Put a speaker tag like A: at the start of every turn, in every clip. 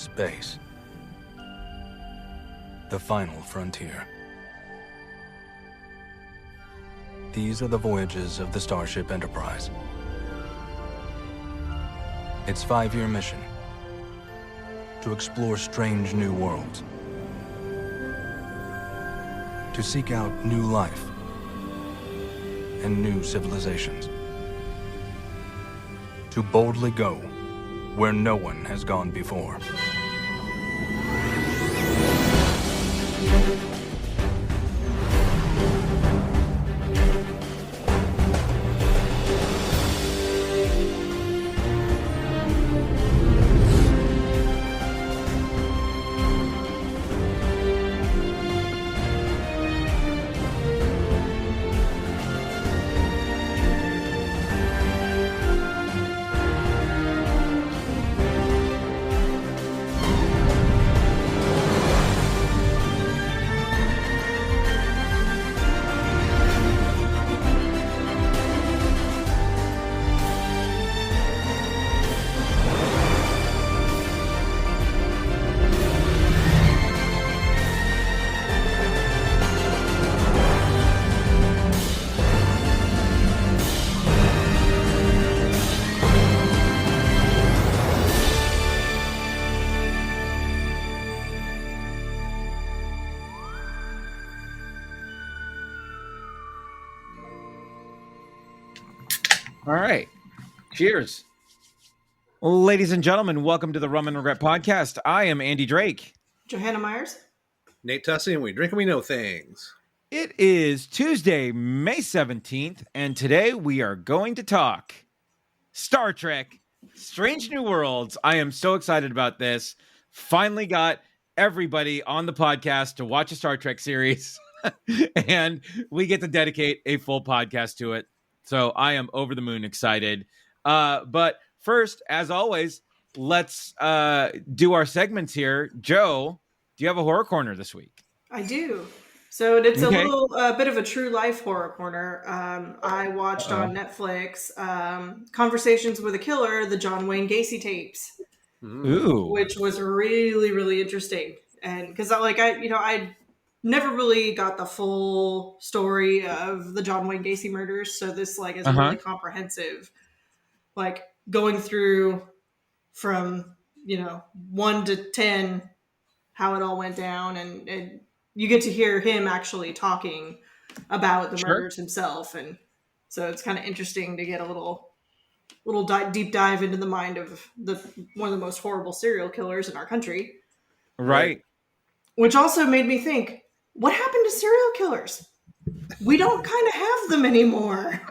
A: space. The final frontier. These are the voyages of the Starship Enterprise. Its 5-year mission: to explore strange new worlds, to seek out new life and new civilizations, to boldly go where no one has gone before.
B: All right. Cheers. Ladies and gentlemen, welcome to the Rum Regret podcast. I am Andy Drake.
C: Johanna Myers.
D: Nate Tussey, and we drink and we know things.
B: It is Tuesday, May 17th, and today we are going to talk Star Trek, Strange New Worlds. I am so excited about this. Finally got everybody on the podcast to watch a Star Trek series, and we get to dedicate a full podcast to it. So I am over the moon excited. But first, as always, let's do our segments here. Joe, do you have a horror corner this week?
C: I do. So it's a little bit of a true life horror corner. I watched on Netflix Conversations with a Killer, the John Wayne Gacy tapes.
B: Ooh.
C: Which was really, really interesting. And because I never really got the full story of the John Wayne Gacy murders. So this is really comprehensive, going through from, 1 to 10, how it all went down. And you get to hear him actually talking about the murders himself. And so it's kind of interesting to get a little deep dive into the mind of one of the most horrible serial killers in our country.
B: Right.
C: Which also made me think, what happened to serial killers? We don't kind of have them anymore.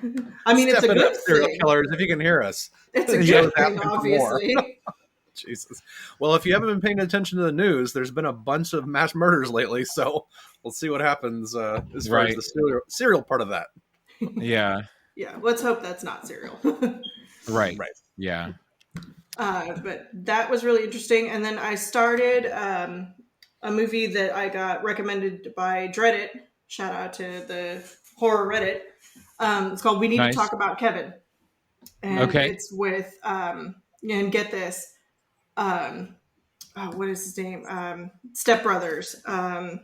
C: I mean, it's a good
D: serial
C: thing.
D: Killers, if you can hear us.
C: It's a good thing, obviously.
D: Jesus. Well, if you haven't been paying attention to the news, there's been a bunch of mass murders lately, so we'll see what happens as far as the serial part of that.
B: Yeah.
C: Yeah, let's hope that's not serial.
B: Right. Yeah.
C: But that was really interesting. And then I started a movie that I got recommended by Dreadit. Shout out to the horror Reddit. It's called We Need to Talk About Kevin. And it's with, and get this, what is his name? Step Brothers.
B: John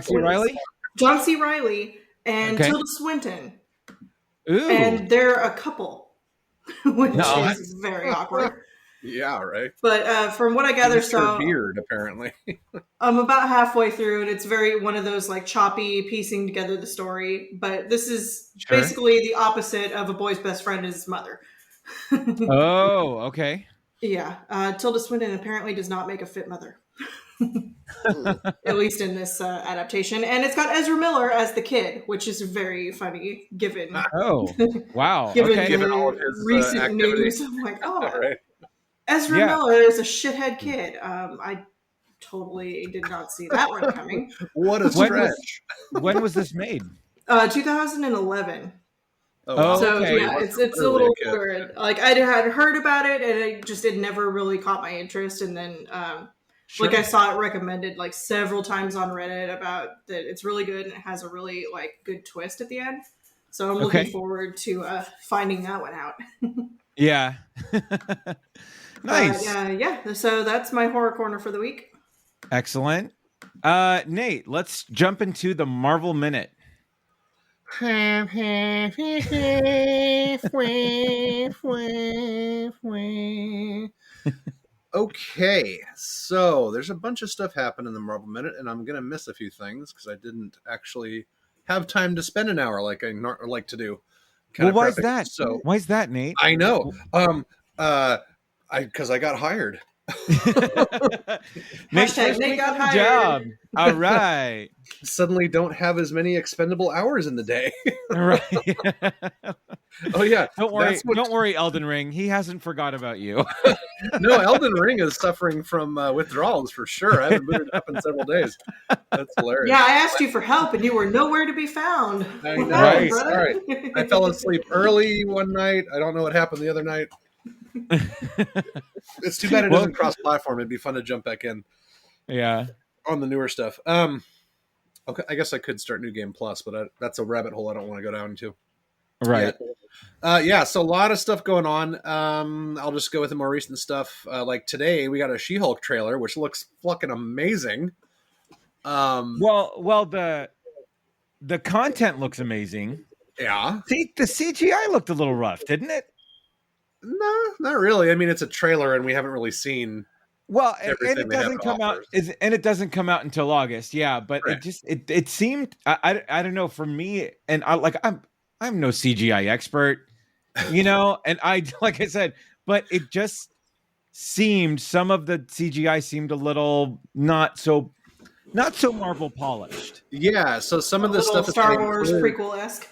B: C. Reilly?
C: John C. Reilly and Tilda Swinton.
B: Ooh.
C: And they're a couple, which is very awkward.
D: Yeah, right.
C: But from what I gather, so
D: beard apparently.
C: I'm about halfway through, and it's very one of those choppy piecing together the story. But this is basically the opposite of A Boy's Best Friend is his mother.
B: Oh, okay.
C: Yeah, Tilda Swinton apparently does not make a fit mother, at least in this adaptation. And it's got Ezra Miller as the kid, which is very funny given.
B: Oh, wow.
C: given
D: all of his
C: recent news. I'm like,
D: right.
C: Ezra Miller is a shithead kid. I totally did not see that one coming.
D: What a stretch.
B: When was this made?
C: 2011.
D: Oh,
C: so
B: okay.
C: Yeah, it's a little weird. I had heard about it, and it never really caught my interest. And then, I saw it recommended several times on Reddit about that it's really good and it has a really good twist at the end. So I'm looking forward to finding that one out.
B: Yeah. Nice.
C: Yeah, so that's my horror corner for the week.
B: Excellent. Nate, let's jump into the Marvel Minute.
D: Okay, so there's a bunch of stuff happened in the Marvel Minute, and I'm gonna miss a few things because I didn't actually have time to spend an hour like I like to do.
B: Well, why is
D: prepping.
B: that?
D: So
B: why is that, Nate?
D: I know. Because I got hired.
B: Nate's
C: Hashtag
B: first
C: Nate
B: week
C: got
B: on the
C: hired.
B: job. All right.
D: Suddenly don't have as many expendable hours in the day.
B: Right.
D: Oh yeah.
B: Don't worry, Elden Ring. He hasn't forgot about you.
D: No, Elden Ring is suffering from withdrawals for sure. I haven't booted it up in several days. That's hilarious.
C: Yeah, I asked you for help and you were nowhere to be found.
D: I
C: What
D: know.
C: happened,
B: Right.
C: brother?
D: All right. I fell asleep early one night. I don't know what happened the other night. It's too bad it isn't cross-platform. It'd be fun to jump back in.
B: Yeah.
D: On the newer stuff. Okay, I guess I could start New Game Plus, but that's a rabbit hole I don't want to go down into.
B: Right.
D: Yeah, so a lot of stuff going on. I'll just go with the more recent stuff. Like today, we got a She-Hulk trailer, which looks fucking amazing.
B: Well, the content looks amazing.
D: Yeah.
B: See, the CGI looked a little rough, didn't it?
D: No, not really. I mean, it's a trailer, and we haven't really seen.
B: Well, and
D: Everything
B: it
D: they have
B: doesn't
D: to
B: come out,
D: offer.
B: and it doesn't come out until August. Yeah, but
D: Right.
B: it seemed I don't know, for me, and I'm no CGI expert, and I like I said, but it just seemed, some of the CGI seemed a little not so Marvel polished.
D: Yeah, so some of the stuff that
C: Star
D: they
C: Wars
D: included-
C: prequel-esque.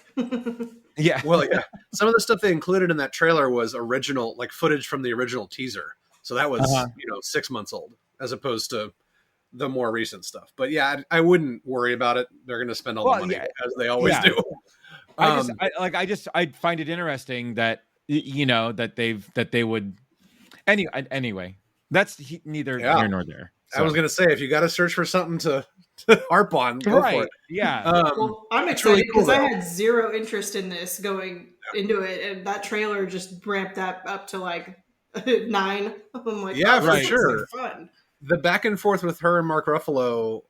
B: Yeah.
D: Well, yeah, some of the stuff they included in that trailer was original, like footage from the original teaser. So that was 6 months old, as opposed to the more recent stuff. But yeah, I wouldn't worry about it. They're going to spend all the money as they always do.
B: I find it interesting that that they would anyway. That's neither here nor there. So.
D: I was going to say, if you got to search for something to harp on, go for it.
B: Yeah.
C: Well, I'm excited because I had zero interest in this going into it, and that trailer just ramped that up to like 9. I'm like,
D: yeah, for
C: this
D: sure.
C: looks like fun.
D: The back and forth with her and Mark Ruffalo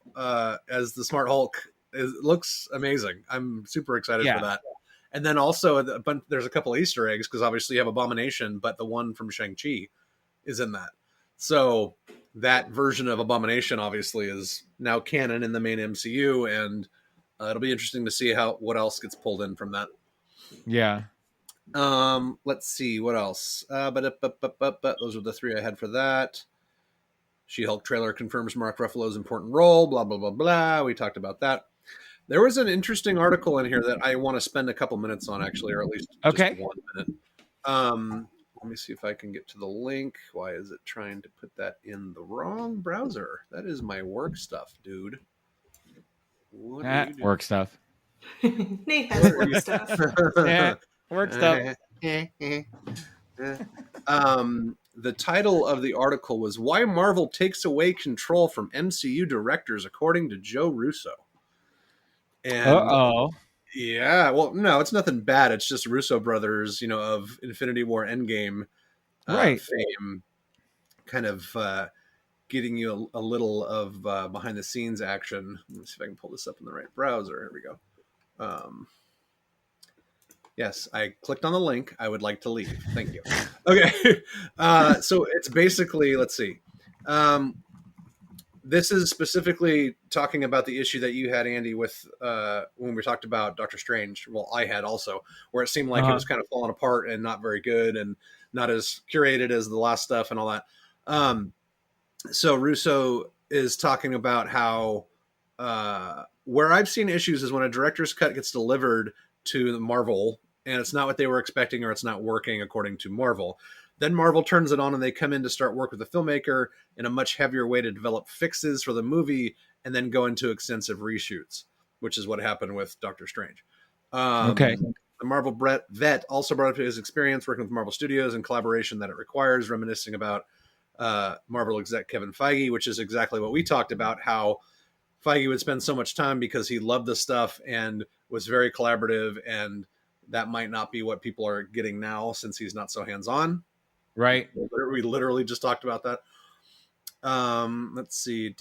D: as the Smart Hulk looks amazing. I'm super excited for that. And then also, there's a couple of Easter eggs, because obviously you have Abomination, but the one from Shang-Chi is in that. So that version of Abomination obviously is now canon in the main MCU, and it'll be interesting to see what else gets pulled in from that.
B: Yeah.
D: Let's see what else. But those are the 3 I had for that. She-Hulk trailer confirms Mark Ruffalo's important role. Blah blah blah blah. We talked about that. There was an interesting article in here that I want to spend a couple minutes on, actually, or at least just 1 minute. Let me see if I can get to the link. Why is it trying to put that in the wrong browser? That is my work stuff, dude.
B: Work stuff.
C: Nate has work stuff.
B: Work stuff.
D: The title of the article was "Why Marvel Takes Away Control from MCU Directors," according to Joe Russo. And yeah, well, no, it's nothing bad. It's just Russo brothers, of Infinity War Endgame fame, kind of getting you a little of behind the scenes action. Let me see if I can pull this up in the right browser. Here we go. Yes, I clicked on the link. I would like to leave. Thank you. Okay. So it's basically, let's see. This is specifically talking about the issue that you had, Andy, with when we talked about Doctor Strange. Well, I had also, where it seemed like it was kind of falling apart and not very good and not as curated as the last stuff and all that. So Russo is talking about how where I've seen issues is when a director's cut gets delivered to Marvel and it's not what they were expecting, or it's not working according to Marvel. Then Marvel turns it on and they come in to start work with the filmmaker in a much heavier way to develop fixes for the movie and then go into extensive reshoots, which is what happened with Doctor Strange. The Marvel vet also brought up his experience working with Marvel Studios and collaboration that it requires, reminiscing about Marvel exec Kevin Feige, which is exactly what we talked about, how Feige would spend so much time because he loved the stuff and was very collaborative, and that might not be what people are getting now since he's not so hands-on.
B: Right.
D: We literally just talked about that. Let's see.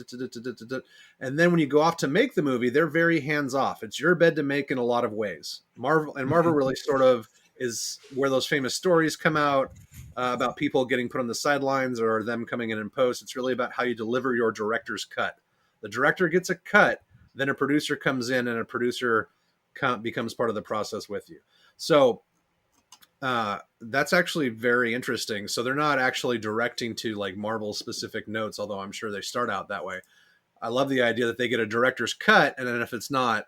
D: And then when you go off to make the movie, they're very hands off. It's your bed to make in a lot of ways. Marvel really sort of is where those famous stories come out about people getting put on the sidelines or them coming in post. It's really about how you deliver your director's cut. The director gets a cut, then a producer comes in, and a producer becomes part of the process with you. So that's actually very interesting. So they're not actually directing to like Marvel specific notes, although I'm sure they start out that way. I love the idea that they get a director's cut, and then if it's not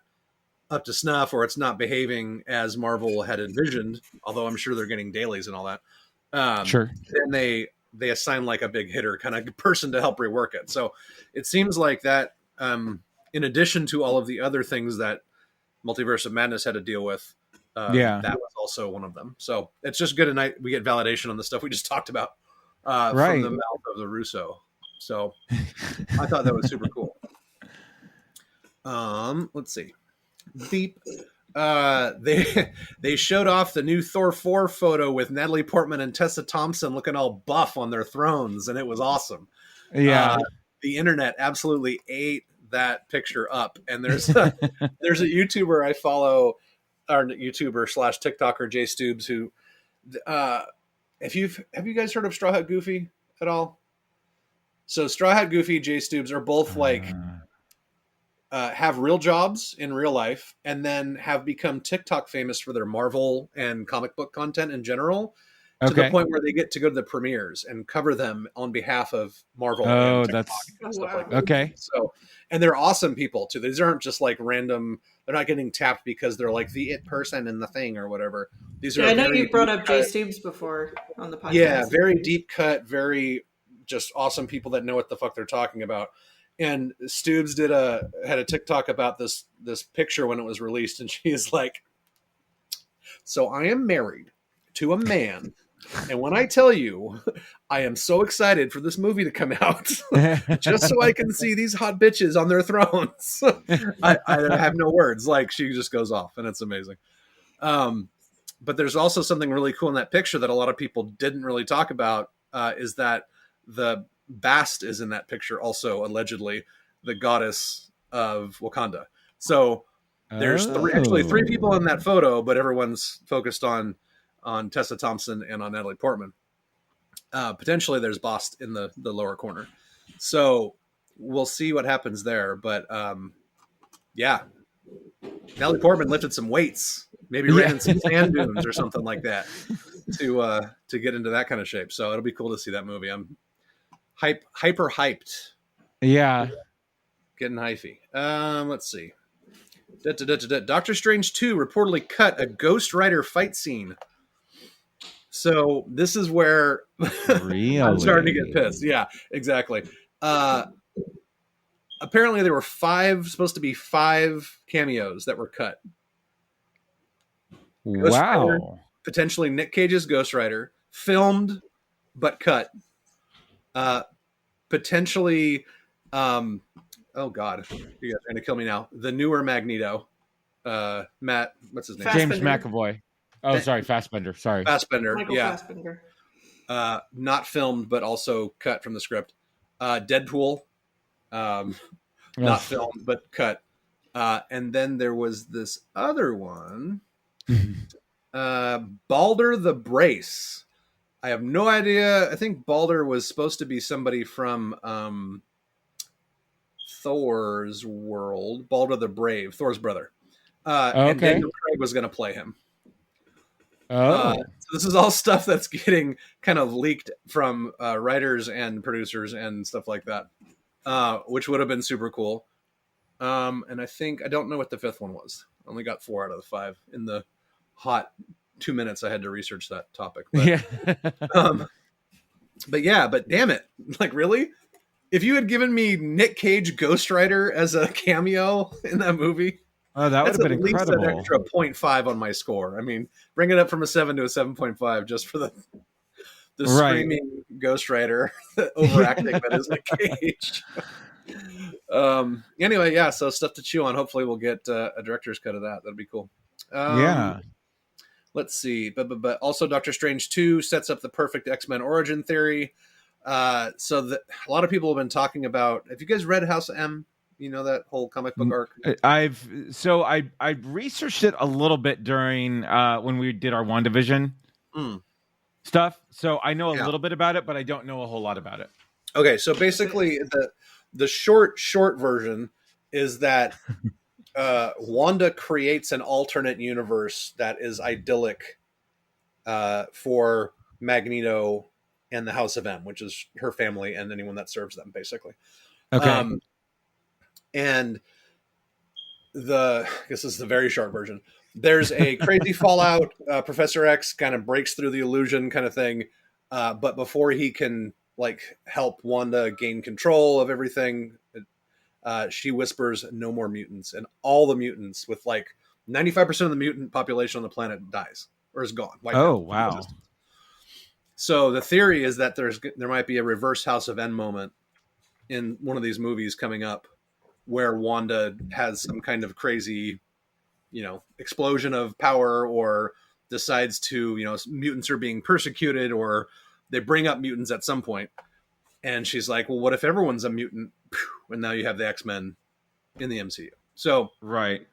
D: up to snuff or it's not behaving as Marvel had envisioned, although I'm sure they're getting dailies and all that,
B: Sure.
D: then they assign like a big hitter kind of person to help rework it. So it seems like that, in addition to all of the other things that Multiverse of Madness had to deal with, that was also one of them. So it's just good tonight. We get validation on the stuff we just talked about from the mouth of the Russo. So I thought that was super cool. Let's see. Beep. They showed off the new Thor 4 photo with Natalie Portman and Tessa Thompson looking all buff on their thrones, and it was awesome.
B: Yeah.
D: The internet absolutely ate that picture up. And there's a YouTuber I follow, or YouTuber / TikToker, Jay Stubbs, who have you guys heard of Straw Hat Goofy at all? So Straw Hat Goofy, Jay Stubbs are both like have real jobs in real life, and then have become TikTok famous for their Marvel and comic book content in general, to the point where they get to go to the premieres and cover them on behalf of Marvel.
B: Oh,
D: and
B: that's
D: and stuff like that.
B: Okay.
D: So, and they're awesome people too. These aren't just like random. They're not getting tapped because they're like the it person in the thing or whatever. These are.
C: I know you brought up Jay Stubbs before on the podcast.
D: Yeah, very deep cut, very just awesome people that know what the fuck they're talking about. And Stubbs had a TikTok about this picture when it was released, and she's like, "So I am married to a man, and when I tell you, I am so excited for this movie to come out, just so I can see these hot bitches on their thrones." I have no words. Like, she just goes off, and it's amazing. But there's also something really cool in that picture that a lot of people didn't really talk about, is that the Bast is in that picture also, allegedly the goddess of Wakanda. So there's three people in that photo, but everyone's focused on Tessa Thompson and on Natalie Portman. Potentially there's Bast in the lower corner. So we'll see what happens there. But yeah, Natalie Portman lifted some weights, maybe ran in some sand dunes or something like that to get into that kind of shape. So it'll be cool to see that movie. I'm hyper hyped.
B: Yeah.
D: Getting hyphy. Let's see. Doctor Strange 2 reportedly cut a Ghost Rider fight scene. So this is where
B: Really?
D: I'm starting to get pissed. Yeah, exactly. Apparently there were supposed to be five cameos that were cut. Ghost Rider, potentially Nick Cage's Ghost Rider, filmed but cut. Potentially, oh God, you guys are going to kill me now. The newer Magneto, Matt, what's his name?
B: James McAvoy. Oh, sorry, Fassbender. Sorry,
D: Fassbender.
C: Michael
D: Yeah,
C: Fassbender.
D: not filmed, but also cut from the script. Deadpool, not filmed but cut. And then there was this other one, Balder the Brace. I have no idea. I think Balder was supposed to be somebody from Thor's world. Balder the Brave, Thor's brother. And Daniel Craig was going to play him. So this is all stuff that's getting kind of leaked from writers and producers and stuff like that, which would have been super cool. And I don't know what the fifth one was. I only got 4 out of the 5 in the hot 2 minutes I had to research that topic. But, but damn it. Like, really? If you had given me Nick Cage Ghost Rider as a cameo in that movie,
B: that would have been incredible.
D: An extra 0.5 on my score. I mean, bring it up from a 7 to a 7.5 just for the screaming Ghost Rider overacting that is Nick Cage. Anyway, yeah, so stuff to chew on. Hopefully we'll get a director's cut of that. That'd be cool. let's see. But also Doctor Strange 2 sets up the perfect X-Men origin theory. So that a lot of people have been talking about. Have you guys read House M? You know that whole comic book arc?
B: I researched it a little bit during when we did our WandaVision stuff. So I know a little bit about it, but I don't know a whole lot about it.
D: Okay, so basically the short version is that Wanda creates an alternate universe that is idyllic for Magneto and the House of M, which is her family and anyone that serves them, basically.
B: Okay.
D: And I guess this is the very short version. There's a crazy fallout. Professor X kind of breaks through the illusion kind of thing. But before he can help Wanda gain control of everything, she whispers no more mutants, and all the mutants with 95% of the mutant population on the planet dies or is gone.
B: Oh, wow.
D: So the theory is that there might be a reverse House of N moment in one of these movies coming up where Wanda has some kind of crazy, explosion of power, or decides to, mutants are being persecuted, or they bring up mutants at some point. And she's like, well, what if everyone's a mutant? And now you have the X-Men in the MCU. So
B: right.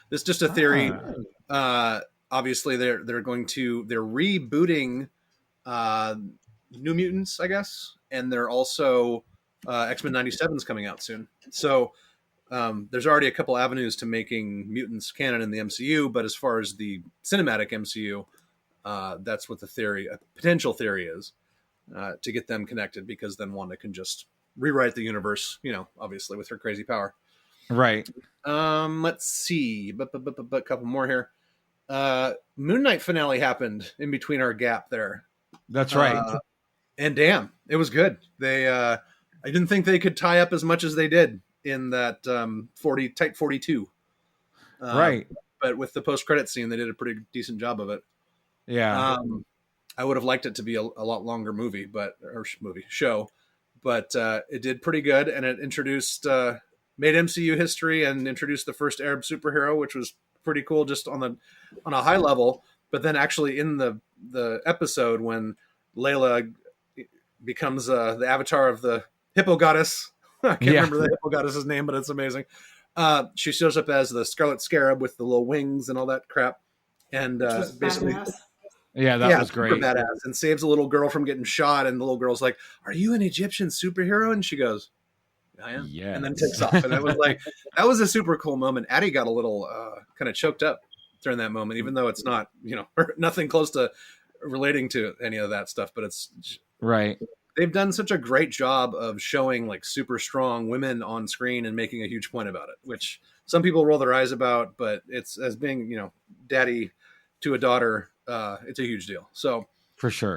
D: This is just a theory. Obviously they're rebooting New Mutants, I guess. And they're also X-Men 97 is coming out soon. So there's already a couple avenues to making mutants canon in the MCU, but as far as the cinematic MCU, that's what the potential theory is, to get them connected, because then Wanda can just rewrite the universe, obviously with her crazy power.
B: Right.
D: Let's see, but a couple more here. Moon Knight finale happened in between our gap there.
B: That's right.
D: And damn, it was good. I didn't think they could tie up as much as they did in that Type 42.
B: Right.
D: But with the post-credit scene, they did a pretty decent job of it.
B: Yeah.
D: I would have liked it to be a lot longer show, but it did pretty good, and it made MCU history and introduced the first Arab superhero, which was pretty cool just on a high level. But then actually in the episode, when Layla becomes the avatar of the hippo goddess, I can't remember the hippo goddess's name, but it's amazing. She shows up as the Scarlet Scarab with the little wings and all that crap, and basically,
B: that was great,
D: badass, and saves a little girl from getting shot. And the little girl's like, "Are you an Egyptian superhero?" And she goes, "I am." Yeah, and then takes off. And it was that was a super cool moment. Addie got a little kind of choked up during that moment, even though it's not nothing close to relating to any of that stuff. But it's
B: right.
D: They've done such a great job of showing super strong women on screen and making a huge point about it, which some people roll their eyes about, but it's, as being, daddy to a daughter, it's a huge deal. So
B: for sure.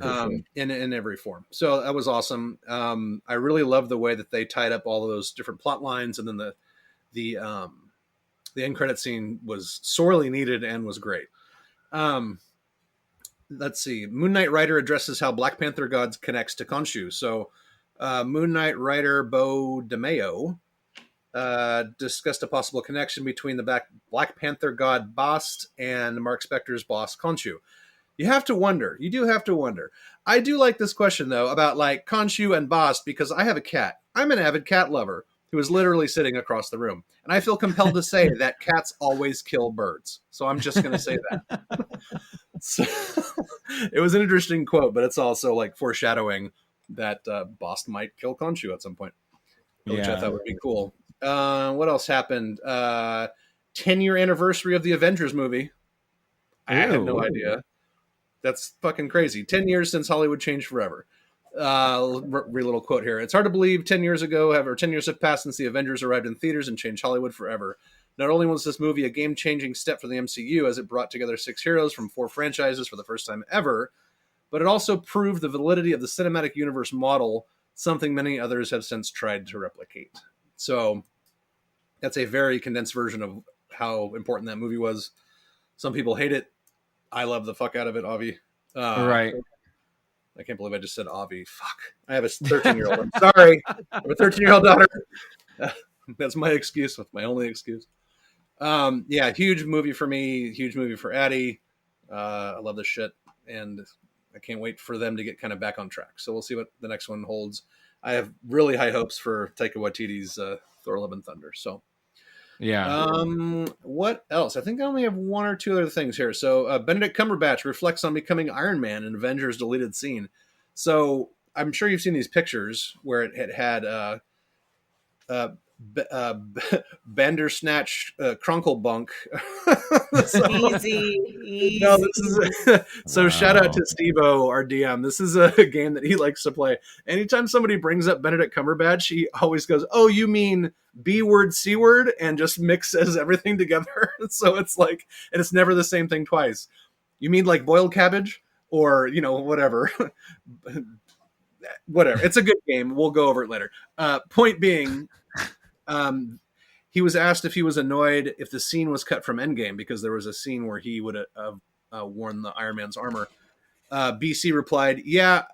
D: In every form. So that was awesome. I really love the way that they tied up all of those different plot lines. And then the end credit scene was sorely needed and was great. Let's see. Moon Knight writer addresses how Black Panther God connects to Khonshu. So Moon Knight writer Bo DeMayo discussed a possible connection between the Black Panther god Bast and Mark Spector's boss Khonshu. You do have to wonder. I do like this question, though, about Khonshu and Bast, because I have a cat. I'm an avid cat lover who is literally sitting across the room. And I feel compelled to say that cats always kill birds. So I'm just going to say that. So, it was an interesting quote, but it's also foreshadowing that Bast might kill Khonshu at some point, which I thought would be cool. What else happened? 10-year anniversary of the Avengers movie. I have no idea. That's fucking crazy. 10 years since Hollywood changed forever. Read a little quote here. It's hard to believe 10 years have passed since the Avengers arrived in theaters and changed Hollywood forever. Not only was this movie a game-changing step for the MCU, as it brought together 6 heroes from 4 franchises for the first time ever, but it also proved the validity of the cinematic universe model, something many others have since tried to replicate. So that's a very condensed version of how important that movie was. Some people hate it. I love the fuck out of it, Avi.
B: Right.
D: I can't believe I just said Avi. Fuck. I have a 13-year-old. I'm sorry. I have a 13-year-old daughter. That's my excuse. That's my only excuse. Huge movie for me. Huge movie for Addie. I love this shit, and I can't wait for them to get kind of back on track. So we'll see what the next one holds. I have really high hopes for Taika Waititi's Thor: Love and Thunder. So
B: Yeah.
D: what else? I think I only have one or two other things here. So Benedict Cumberbatch reflects on becoming Iron Man in Avengers deleted scene. So I'm sure you've seen these pictures where it had Bandersnatch Krunkelbunk.
C: Easy.
D: No, this is so. Shout out to Steve-O, our DM. This is a game that he likes to play. Anytime somebody brings up Benedict Cumberbatch, he always goes, "Oh, you mean B word, C word," and just mixes everything together. So it's like, and it's never the same thing twice. You mean like boiled cabbage, or whatever. Whatever. It's a good game. We'll go over it later. Point being, he was asked if he was annoyed if the scene was cut from Endgame, because there was a scene where he would have worn the Iron Man's armor. BC replied, "Yeah,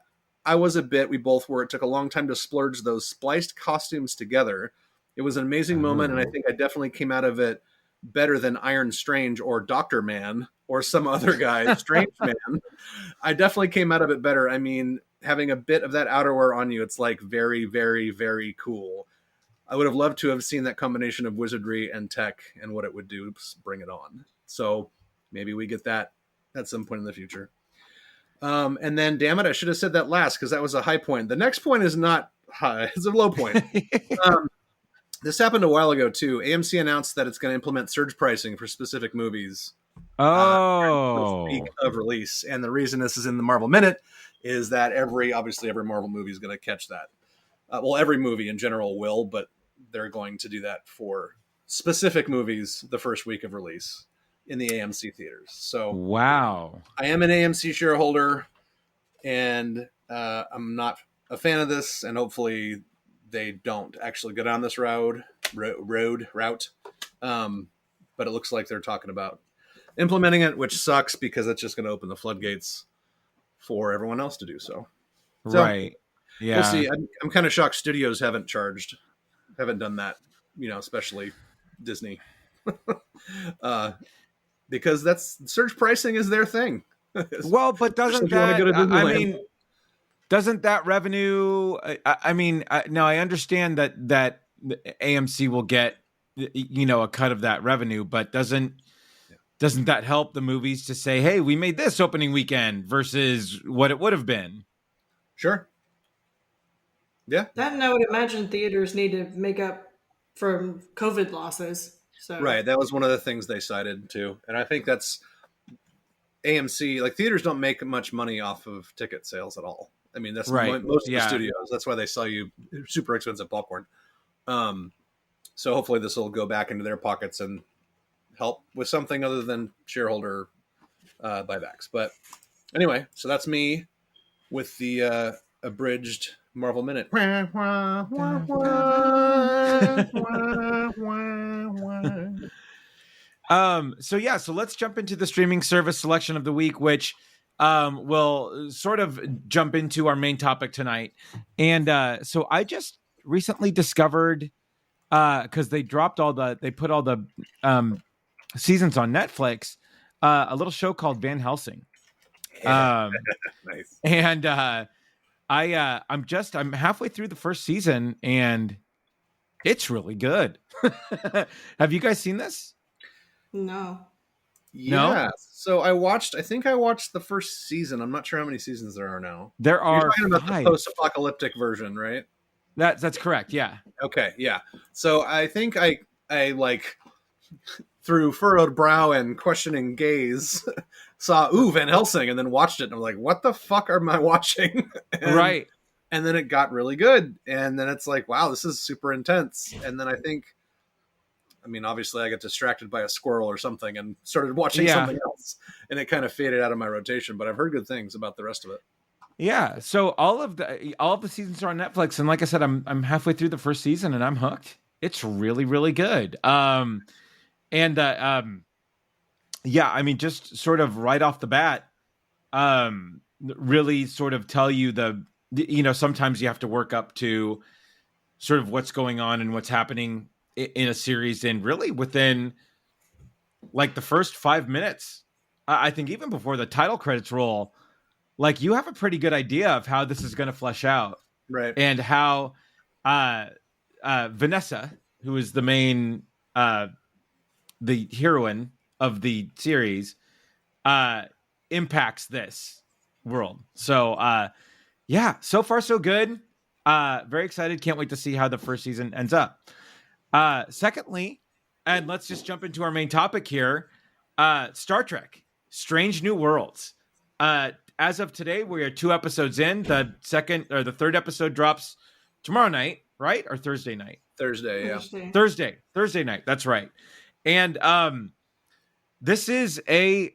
D: I was a bit. We both were. It took a long time to splurge those spliced costumes together. It was an amazing moment, and I think I definitely came out of it better than Iron Strange or Dr. Man or some other guy, Strange Man. I definitely came out of it better. I mean, having a bit of that outerwear on you, it's like very, very, very cool. I would have loved to have seen that combination of wizardry and tech and what it would do. Bring it on." So maybe we get that at some point in the future. And then, damn it, I should have said that last because that was a high point. The next point is not high. It's a low point. This happened a while ago, too. AMC announced that it's going to implement surge pricing for specific movies.
B: Oh.
D: Week of release. And the reason this is in the Marvel Minute is that every Marvel movie is going to catch that. Well, every movie in general will, but they're going to do that for specific movies the first week of release in the AMC theaters. So
B: wow,
D: I am an AMC shareholder, and I'm not a fan of this, and hopefully they don't actually go down this route. But it looks like they're talking about implementing it, which sucks because it's just going to open the floodgates for everyone else to do so.
B: Right. Yeah.
D: We'll see. I'm kind of shocked studios haven't done that, especially Disney. Because that's surge pricing is their thing.
B: Well, but doesn't that revenue? Now I understand that AMC will get a cut of that revenue, but doesn't that help the movies to say, "Hey, we made this opening weekend" versus what it would have been?
D: Sure. Yeah.
C: That, and I would imagine theaters need to make up from COVID losses. So
D: right, that was one of the things they cited too, and I think that's AMC. Like theaters don't make much money off of ticket sales at all. I mean, that's
B: right.
D: Most of the studios. That's why they sell you super expensive popcorn. So hopefully this will go back into their pockets and help with something other than shareholder buybacks. But anyway, so that's me with the abridged Marvel Minute.
B: So let's jump into the streaming service selection of the week, which will sort of jump into our main topic tonight. And so I just recently discovered, because they put all the seasons on Netflix, a little show called Van Helsing.
D: Nice.
B: And I'm halfway through the first season, and it's really good. Have you guys seen this?
C: No.
D: Yeah. So I think I watched the first season. I'm not sure how many seasons there are now.
B: There are
D: You're talking about
B: 5.
D: the post-apocalyptic version, right?
B: That's correct. Yeah.
D: Okay. Yeah. So I think I like through furrowed brow and questioning gaze saw Van Helsing and then watched it and I'm like, what the fuck am I watching?
B: Right.
D: And then it got really good. And then it's like, wow, this is super intense. And then obviously I got distracted by a squirrel or something and started watching something else. And it kind of faded out of my rotation, but I've heard good things about the rest of it.
B: Yeah. So all of the seasons are on Netflix. And like I said, I'm halfway through the first season and I'm hooked. It's really, really good. Just sort of right off the bat, really sort of tell you sometimes you have to work up to sort of what's going on and what's happening in a series, and really within like the first 5 minutes I think even before the title credits roll, like you have a pretty good idea of how this is going to flesh out,
D: Right?
B: And how Vanessa, who is the main the heroine of the series, impacts this world. So yeah, so far so good. Very excited. Can't wait to see how the first season ends up. Secondly, and let's just jump into our main topic here. Star Trek, Strange New Worlds. As of today, we are 2 episodes in. The second or the third episode drops tomorrow night, right? Or Thursday night?
D: Thursday, yeah.
B: Thursday night. That's right. And this is a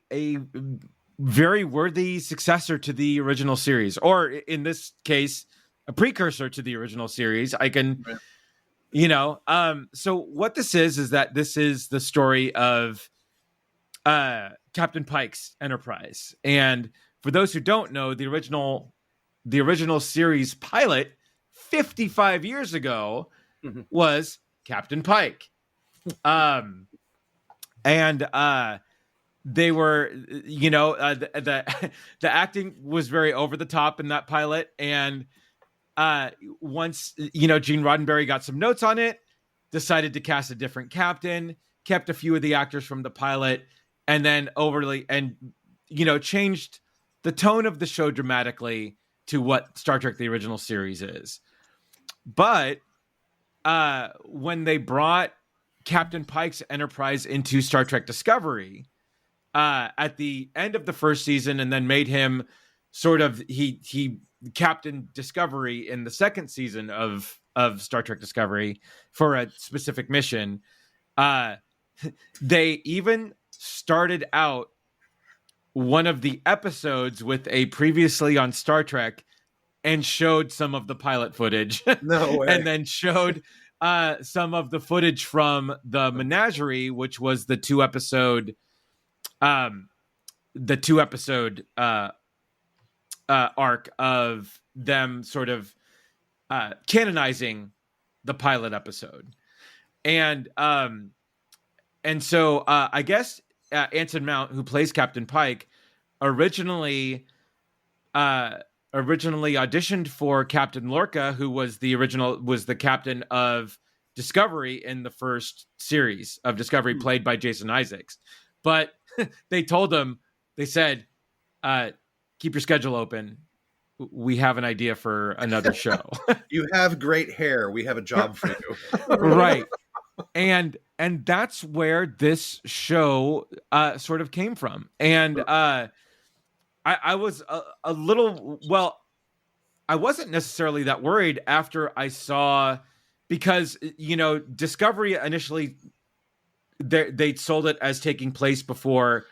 B: very worthy successor to the original series, or in this case, a precursor to the original series. I can, so what this is that this is the story of Captain Pike's Enterprise. And for those who don't know, the original series pilot 55 years ago was Captain Pike. They were, the acting was very over the top in that pilot. And once, Gene Roddenberry got some notes on it, decided to cast a different captain, kept a few of the actors from the pilot, and then changed the tone of the show dramatically to what Star Trek, the original series is. But when they brought Captain Pike's Enterprise into Star Trek Discovery at the end of the first season, and then made him sort of he Captain Discovery in the second season of Star Trek Discovery for a specific mission, they even started out one of the episodes with a previously on Star Trek and showed some of the pilot footage.
D: No way.
B: And then showed some of the footage from the Menagerie, which was the 2-episode arc of them sort of canonizing the pilot episode. And so I guess Anson Mount, who plays Captain Pike, originally auditioned for Captain Lorca, who was the captain of Discovery in the first series of Discovery, played by Jason Isaacs. But they told him, they said, keep your schedule open. We have an idea for another show.
D: You have great hair. We have a job for you.
B: Right. And that's where this show sort of came from. And I was a little, I wasn't necessarily that worried after I saw, because, Discovery initially, they sold it as taking place before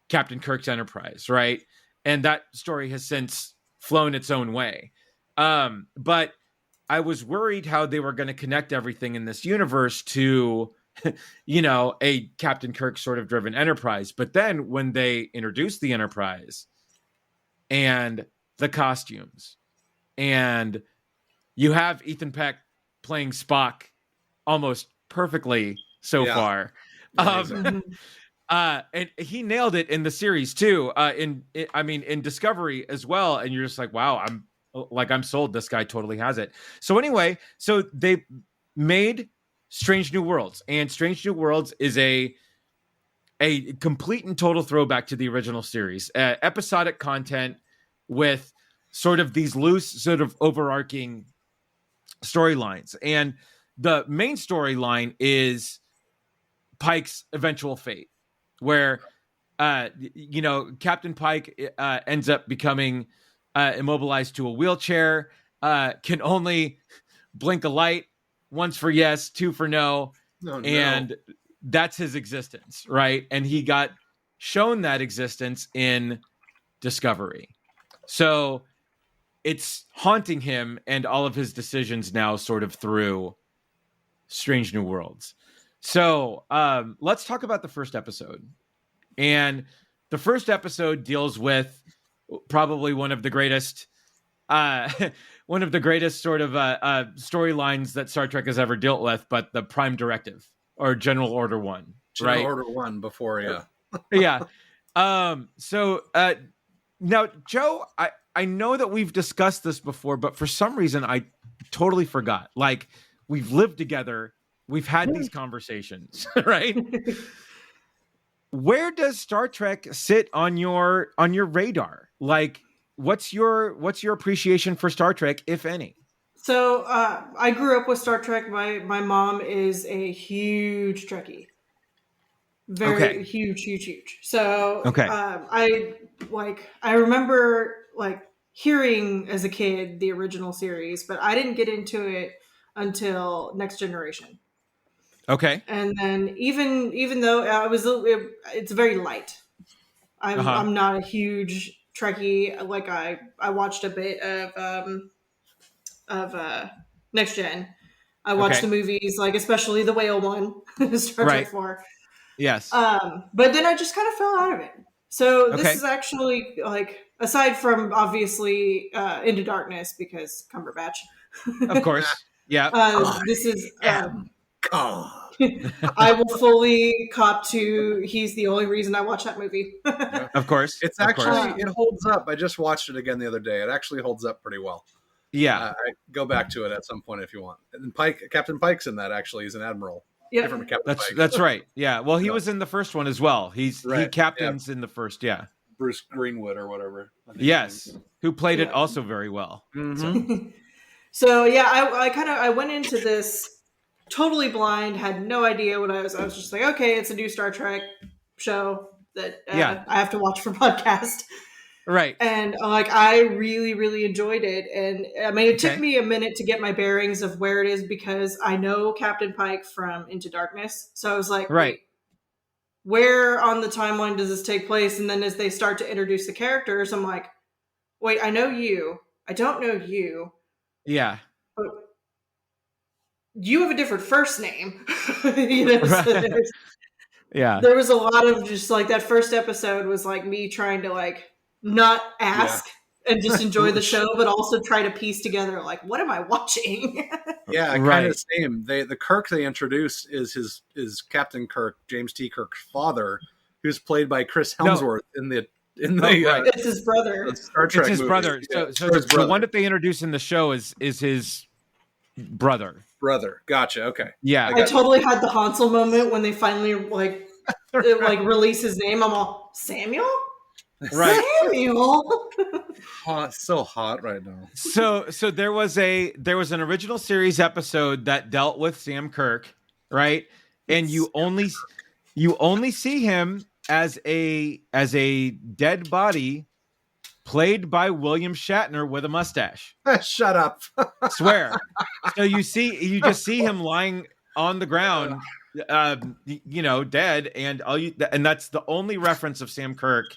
B: Captain Kirk's Enterprise, right? And that story has since flown its own way. But I was worried how they were going to connect everything in this universe to, a Captain Kirk sort of driven Enterprise. But then when they introduced the Enterprise and the costumes, and you have Ethan Peck playing Spock almost perfectly so far. And he nailed it in the series too. In Discovery as well. And you're just like, wow, I'm sold. This guy totally has it. So anyway, so they made Strange New Worlds, and Strange New Worlds is a complete and total throwback to the original series, episodic content with sort of these loose, sort of overarching storylines. And the main storyline is Pike's eventual fate, where Captain Pike ends up becoming immobilized to a wheelchair, can only blink a light, once for yes, 2 for no.
D: Oh, no.
B: And that's his existence, right? And he got shown that existence in Discovery. So it's haunting him and all of his decisions now sort of through Strange New Worlds. So let's talk about the first episode. And the first episode deals with probably one of the greatest sort of storylines that Star Trek has ever dealt with, but the Prime Directive, or General Order 1.
D: General Order 1 before, yeah.
B: Yeah. So now, Joe, I know that we've discussed this before, but for some reason I totally forgot. Like, we've lived together, we've had these conversations, right? Where does Star Trek sit on your radar? Like, what's your appreciation for Star Trek, if any?
C: So I grew up with Star Trek. My mom is a huge Trekkie, very huge. So I remember like hearing as a kid the original series, but I didn't get into it until Next Generation.
B: Okay.
C: And then even though it's very light. I'm not a huge Trekkie. Like I watched a bit of Next Gen. I watched the movies, like especially the whale one, Star Trek 4.
B: Yes.
C: But then I just kind of fell out of it. So this is actually like, aside from obviously Into Darkness because Cumberbatch.
B: Of course. Yeah.
C: This is I will fully cop to he's the only reason I watch that movie.
B: Of course.
D: It's actually, it holds up. I just watched it again the other day. It actually holds up pretty well.
B: Yeah.
D: I go back to it at some point if you want. And Captain Pike's in that, actually. He's an admiral.
C: Yeah.
D: Different Captain Pike.
B: That's right. Yeah. Well, he was in the first one as well. He captains in the first. Yeah.
D: Bruce Greenwood or whatever.
B: Yes. Who played it also very well.
D: Mm-hmm.
C: So yeah, I went into this totally blind, had no idea what I was just like, okay, it's a new Star Trek show that I have to watch for podcast.
B: Right.
C: And like, I really, really enjoyed it. And I mean, it took me a minute to get my bearings of where it is because I know Captain Pike from Into Darkness. So I was like,
B: right.
C: Where on the timeline does this take place? And then as they start to introduce the characters, I'm like, wait, I know you. I don't know you.
B: Yeah.
C: But you have a different first name. You know, so there was a lot of just like that first episode was like me trying to like not ask and just enjoy the show, but also try to piece together like, what am I watching?
D: Yeah, kind of the same. The Kirk they introduced is Captain Kirk, James T. Kirk's father, who's played by Chris Hemsworth in the
C: it's his brother.
D: Star Trek
B: it's his
D: movie.
B: brother.
D: Yeah,
B: so the one that they introduced in the show is his brother.
D: Gotcha. Okay.
B: Yeah.
C: I totally had the Hansel moment when they finally like release his name. I'm all, Samuel?
B: Right.
C: Samuel.
D: So hot right now.
B: So there was an original series episode that dealt with Sam Kirk, right? And you only see him as a dead body played by William Shatner with a mustache.
D: Shut up.
B: Swear. So you just see him lying on the ground, dead, and that's the only reference of Sam Kirk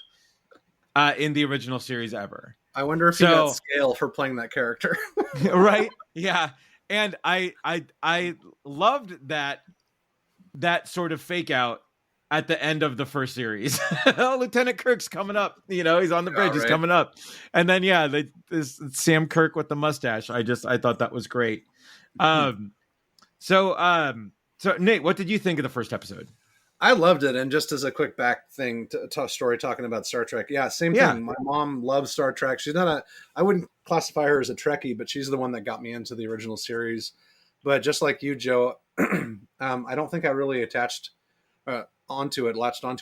B: in the original series ever.
D: I wonder if he got scale for playing that character.
B: Right? Yeah. And I loved that sort of fake out at the end of the first series. Lieutenant Kirk's coming up, he's on the bridge, he's coming up. And then this Sam Kirk with the mustache. I thought that was great. So Nate, what did you think of the first episode?
D: I loved it. And just as a quick back thing, story talking about Star Trek. Yeah, same thing. My mom loves Star Trek. She's not I wouldn't classify her as a Trekkie, but she's the one that got me into the original series. But just like you, Joe, I don't think I really latched onto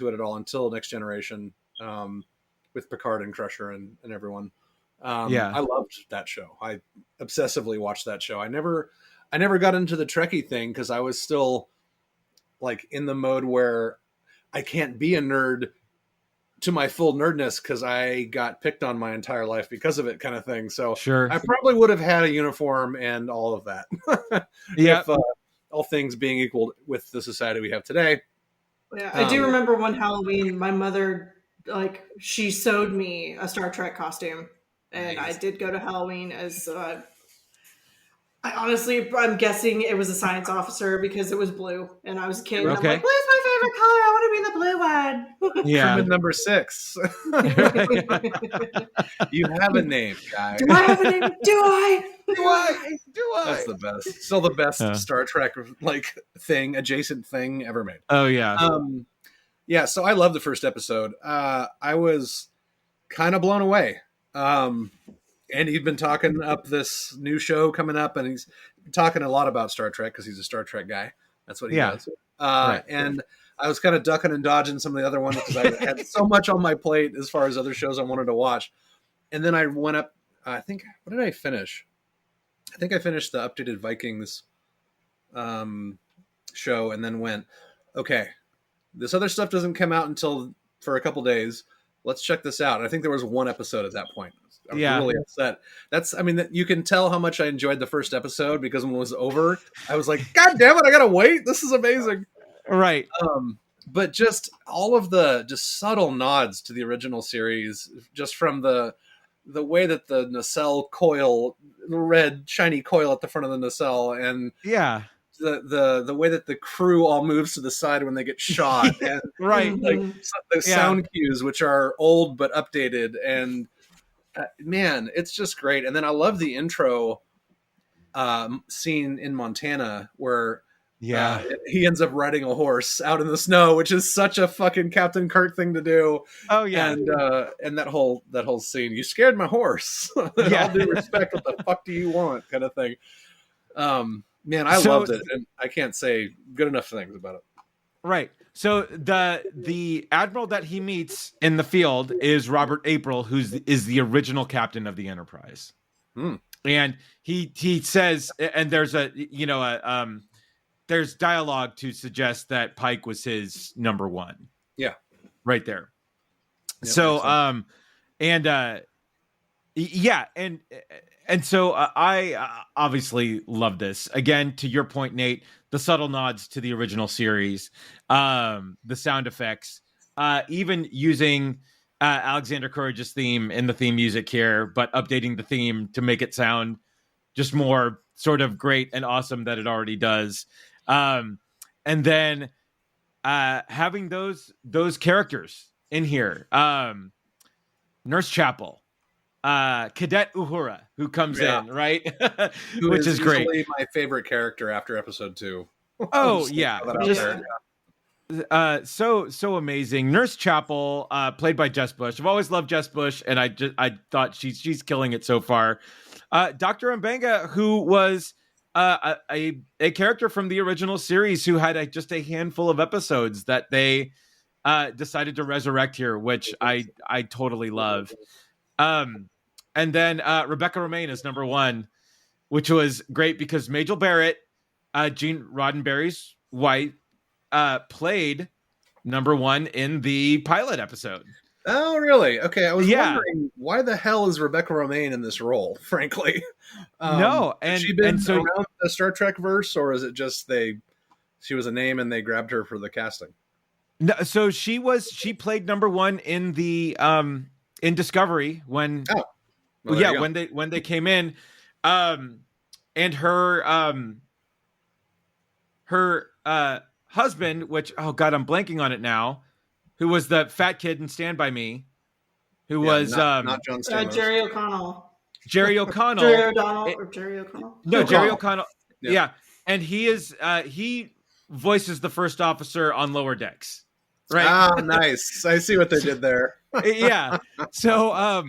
D: it at all until Next Generation, with Picard and Crusher and everyone. I loved that show. I obsessively watched that show. I never got into the Trekkie thing because I was still like in the mode where I can't be a nerd to my full nerdness because I got picked on my entire life because of it, kind of thing. So
B: sure,
D: I probably would have had a uniform and all of that. If all things being equal with the society we have today.
C: Yeah, I do remember one Halloween, my mother, she sewed me a Star Trek costume, and nice. I did go to Halloween as, I'm guessing it was a science officer because it was blue, and I was a kid, and I'm like, blue's my favorite color, I want to be the blue one.
D: Yeah. Number 6. You have a name, guy.
C: Do I have a name? Do I?
D: That's the best. Still the best Star Trek adjacent thing ever made.
B: Oh yeah.
D: Yeah, so I love the first episode. I was kind of blown away. And he'd been talking up this new show coming up, and he's talking a lot about Star Trek because he's a Star Trek guy. That's what he does.
B: Right.
D: And I was kind of ducking and dodging some of the other ones because I had so much on my plate as far as other shows I wanted to watch. And then I went up, I think, what did I finish? I think I finished the updated Vikings show and then went, okay, this other stuff doesn't come out until for a couple days. Let's check this out. And I think there was one episode at that point. I was really upset. You can tell how much I enjoyed the first episode because when it was over, I was like, God damn it, I gotta wait. This is amazing.
B: Right.
D: But just all of the just subtle nods to the original series, just from the way that the nacelle coil, the red shiny coil at the front of the nacelle, and the way that the crew all moves to the side when they get shot, and
B: right,
D: like the sound cues, which are old but updated, and man, it's just great. And then I love the intro scene in Montana where he ends up riding a horse out in the snow, which is such a fucking Captain Kirk thing to do.
B: Oh yeah,
D: and that whole scene, you scared my horse. All due respect, what the fuck do you want, kind of thing. Man, I loved it, and I can't say good enough things about it.
B: Right. So the admiral that he meets in the field is Robert April, is the original captain of the Enterprise. And he says, and there's there's dialogue to suggest that Pike was his number one. Yeah. Right there. Yep, so and so I obviously love this. Again, to your point, Nate, the subtle nods to the original series, the sound effects, even using Alexander Courageous theme in the theme music here, but updating the theme to make it sound just more sort of great and awesome that it already does. And then having those characters in here, Nurse Chapel, Cadet Uhura, who comes in, right? Which is great.
D: My favorite character after episode 2.
B: Oh yeah. So amazing. Nurse Chapel, played by Jess Bush. I've always loved Jess Bush, and I thought she's killing it so far. Dr. Mbenga, who was a character from the original series who had just a handful of episodes that they decided to resurrect here, which I totally love. And then Rebecca Romaine is number one, which was great because Majel Barrett, Gene Roddenberry's wife, played number one in the pilot episode.
D: Oh, really? Okay, I was wondering why the hell is Rebecca Romaine in this role, frankly.
B: No,
D: has she been around the Star Trek verse, or is it just she was a name and they grabbed her for the casting?
B: No, so she played number one in the in Discovery when when they came in, and her husband, which I'm blanking on it now, who was the fat kid in Stand By Me, who was
D: not John Stamos.
C: Jerry O'Connell.
B: Jerry O'Connell.
C: Jerry O'Connell.
B: No, Jerry O'Connell. Yeah. And he is he voices the first officer on Lower Decks. Right.
D: Ah, nice. I see what they did there.
B: Yeah. So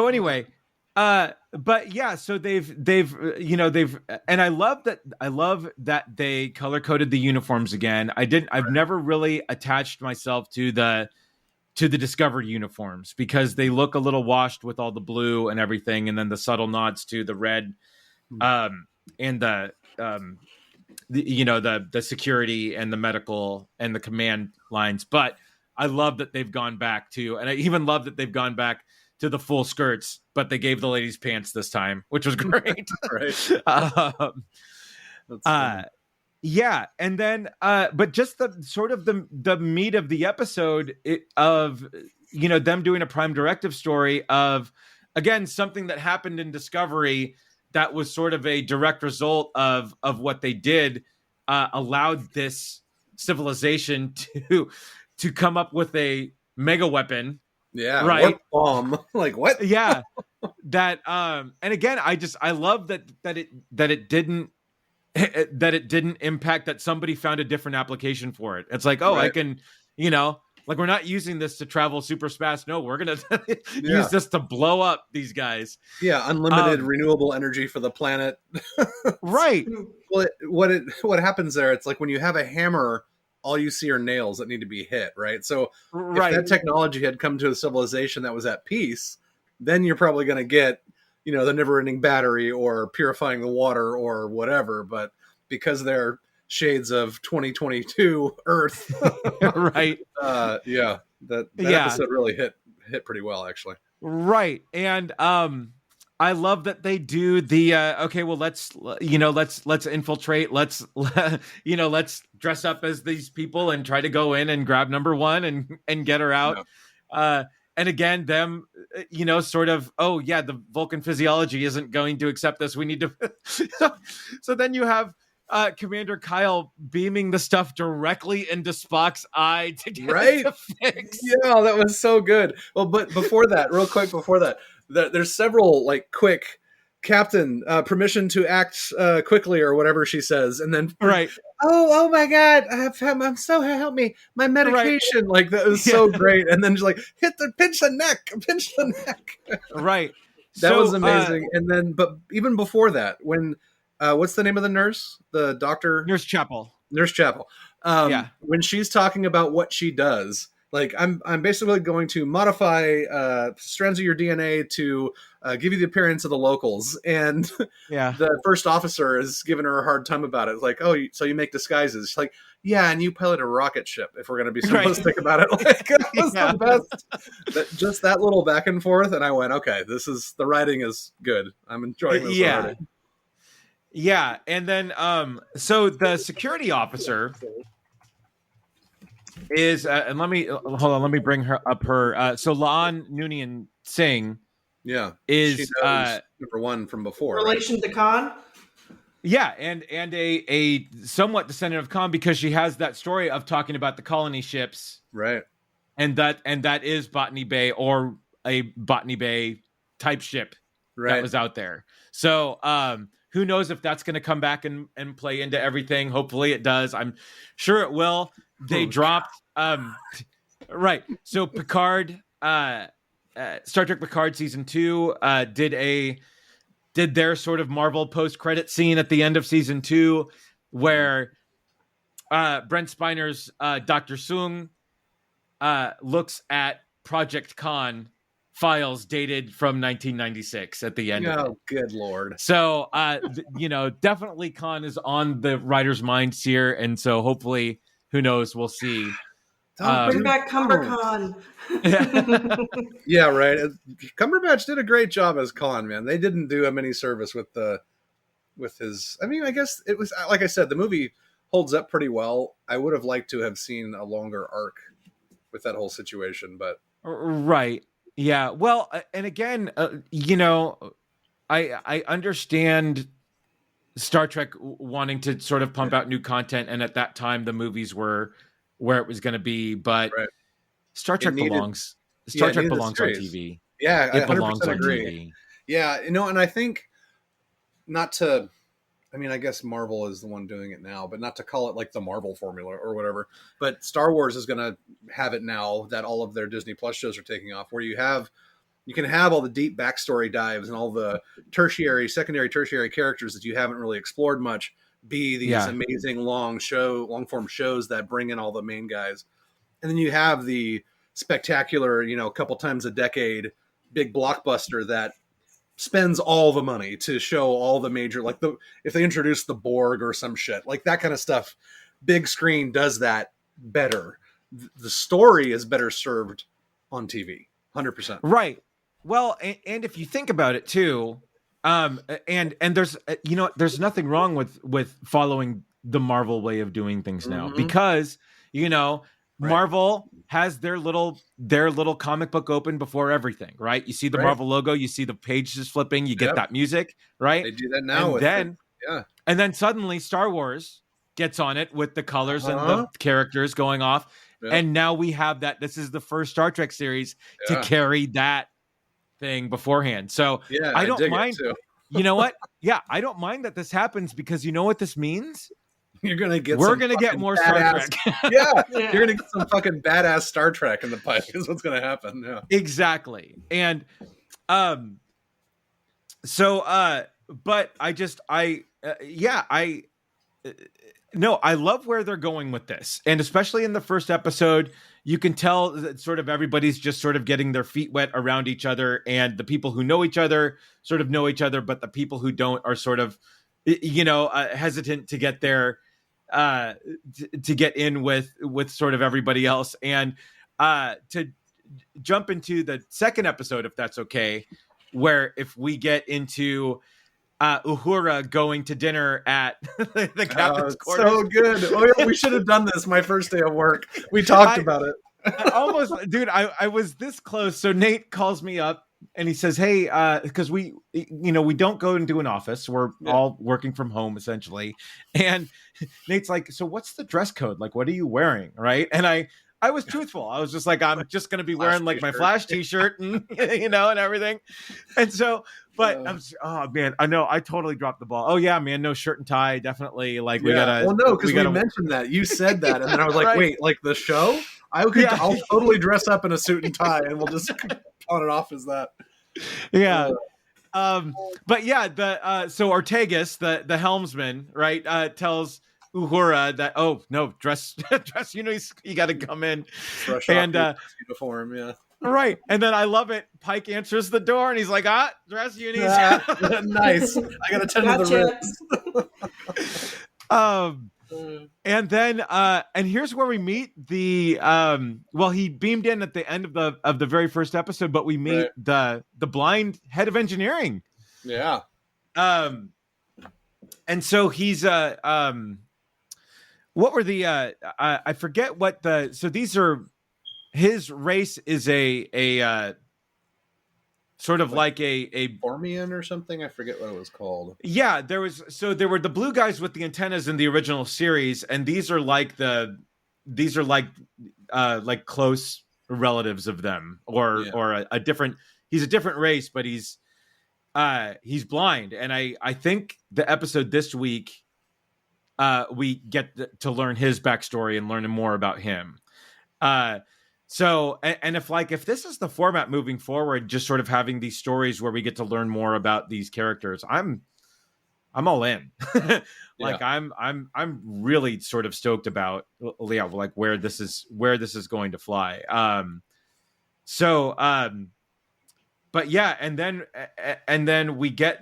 B: anyway, but yeah, so they've and I love that they color coded the uniforms again. I've never really attached myself to the Discovery uniforms because they look a little washed with all the blue and everything, and then the subtle nods to the red, and the security and the medical and the command lines. But I love that they've gone back to, and I even love that they've gone back to the full skirts, but they gave the ladies pants this time, which was great.
D: Right.
B: Yeah. And then, but just the sort of the meat of the episode of them doing a Prime Directive story of, again, something that happened in Discovery that was sort of a direct result of what they did, allowed this civilization to come up with a mega weapon.
D: Yeah.
B: Right.
D: Bomb. Like what?
B: Yeah. That, and again, I love that it didn't that it didn't impact, that somebody found a different application for it. It's like, oh,
D: Right.
B: I can, like, we're not using this to travel super fast. No, we're going to
D: Yeah.
B: use this to blow up these guys.
D: Yeah, unlimited renewable energy for the planet.
B: Right.
D: Well, what happens there, it's like when you have a hammer, all you see are nails that need to be hit, right? So if that technology had come to a civilization that was at peace, then you're probably going to get, the never-ending battery or purifying the water or whatever. But because they're shades of 2022 Earth,
B: right?
D: Yeah, that episode really hit pretty well, actually.
B: Right, and I love that they do the okay, well, let's infiltrate, let's dress up as these people and try to go in and grab number one and get her out. Yeah. And again, them, sort of, oh yeah, the Vulcan physiology isn't going to accept this. We need to. So then you have Commander Kyle beaming the stuff directly into Spock's eye to get it to fix.
D: Yeah, that was so good. Well, but before that, real quick before that, there's several like quick Captain, permission to act quickly or whatever she says, and then oh my God, I'm so help me, my medication, like that was so great, and then she's like pinch the neck, right? That was amazing. And then, but even before that, when what's the name of the nurse, the doctor,
B: Nurse Chapel,
D: when she's talking about what she does. Like, I'm basically going to modify strands of your DNA to give you the appearance of the locals. And the first officer is giving her a hard time about it. It's like, oh, so you make disguises. She's like, yeah, and you pilot a rocket ship, if we're going to be simplistic about it. Like, that was the best. Just that little back and forth. And I went, okay, the writing is good. I'm enjoying this already.
B: Yeah, and then, so the security officer is and let me bring her up. So Laan Noonien Singh is
D: she knows number one from before,
C: relation to Khan.
B: Yeah, and a somewhat descendant of Khan, because she has that story of talking about the colony ships,
D: right?
B: And that is Botany Bay, or a Botany Bay type ship that was out there. So who knows if that's going to come back and play into everything. Hopefully it does. I'm sure it will. They dropped so Picard, Star Trek Picard season 2 did their sort of Marvel post-credit scene at the end of season 2, where Brent Spiner's Dr. Soong looks at Project Khan files dated from 1996 at the end of it.
D: Oh, good Lord.
B: So, definitely Khan is on the writer's minds here, and so hopefully, who knows, we'll see.
C: Bring back Cumbercon.
D: Yeah, right. Cumberbatch did a great job as Khan, man. They didn't do him any service with his. I mean, I guess it was, like I said, the movie holds up pretty well. I would have liked to have seen a longer arc with that whole situation, but
B: right, yeah. Well, and again, I understand Star Trek wanting to sort of pump out new content, and at that time the movies were where it was going to be, but Star Trek belongs on TV.
D: Yeah,
B: it belongs on
D: agree.
B: TV.
D: Yeah, and I think I guess Marvel is the one doing it now, but not to call it like the Marvel formula or whatever. But Star Wars is going to have it now that all of their Disney Plus shows are taking off, where you can have all the deep backstory dives and all the secondary, tertiary characters that you haven't really explored much be these amazing long form shows that bring in all the main guys. And then you have the spectacular, a couple times a decade big blockbuster that spends all the money to show all the major, like if they introduce the Borg or some shit, like that kind of stuff. Big screen does that better. The story is better served on TV. 100%.
B: Right. Well, and if you think about it too, and there's there's nothing wrong with following the Marvel way of doing things now, because Marvel has their little comic book open before everything, right? You see the Marvel logo, you see the pages flipping, you get that music, right?
D: They do that now,
B: and then suddenly Star Wars gets on it with the colors and the characters going off. And now we have that. This is the first Star Trek series to carry that thing beforehand. So I don't mind. you know what? Yeah, I don't mind that this happens because you know what this means?
D: You're gonna get.
B: We're gonna get more Star Trek.
D: Yeah, you're gonna get some fucking badass Star Trek in the pipe. Is what's gonna happen. Yeah,
B: exactly. And but I love where they're going with this, and especially in the first episode, you can tell that sort of everybody's just sort of getting their feet wet around each other, and the people who know each other sort of know each other, but the people who don't are sort of, hesitant to get there. To get in with sort of everybody else, and to jump into the second episode, if that's okay, where if we get into Uhura going to dinner at the captain's quarters.
D: So good. Oh yeah, we should have done this my first day of work. We talked about it.
B: I was this close. So Nate calls me up and he says, hey, because we don't go into an office. We're all working from home essentially. And Nate's like, so what's the dress code? Like, what are you wearing? Right. And I was truthful. I was just like, I'm just going to be wearing like my Flash t-shirt and, and everything. And so, but oh man, I know I totally dropped the ball. Oh yeah, man. No shirt and tie. Definitely. Like we gotta,
D: well, no, because we mentioned that you said that. And then I was like, wait, like the show? I'll totally dress up in a suit and tie and we'll just pawn it off as that.
B: Yeah. But yeah, so Ortegas, the helmsman, right, tells Uhura that, oh no, dress, you got to come in.
D: Fresh and uniform, yeah.
B: Right. And then I love it. Pike answers the door and he's like, dress unis.
D: Nice. I got to tend to the ribs.
B: And then and here's where we meet the he beamed in at the end of the very first episode, but we meet the blind head of engineering.
D: Yeah.
B: And so he's what were the I forget what so these are, his race is a sort of like a
D: Bormian or something. I forget what it was called.
B: Yeah, there were the blue guys with the antennas in the original series, and these are like close relatives of them, or a different. He's a different race, but he's blind, and I think the episode this week we get to learn his backstory and learn more about him. So, and if this is the format moving forward, just sort of having these stories where we get to learn more about these characters, I'm all in. I'm really sort of stoked about like where this is going to fly. But yeah, and then we get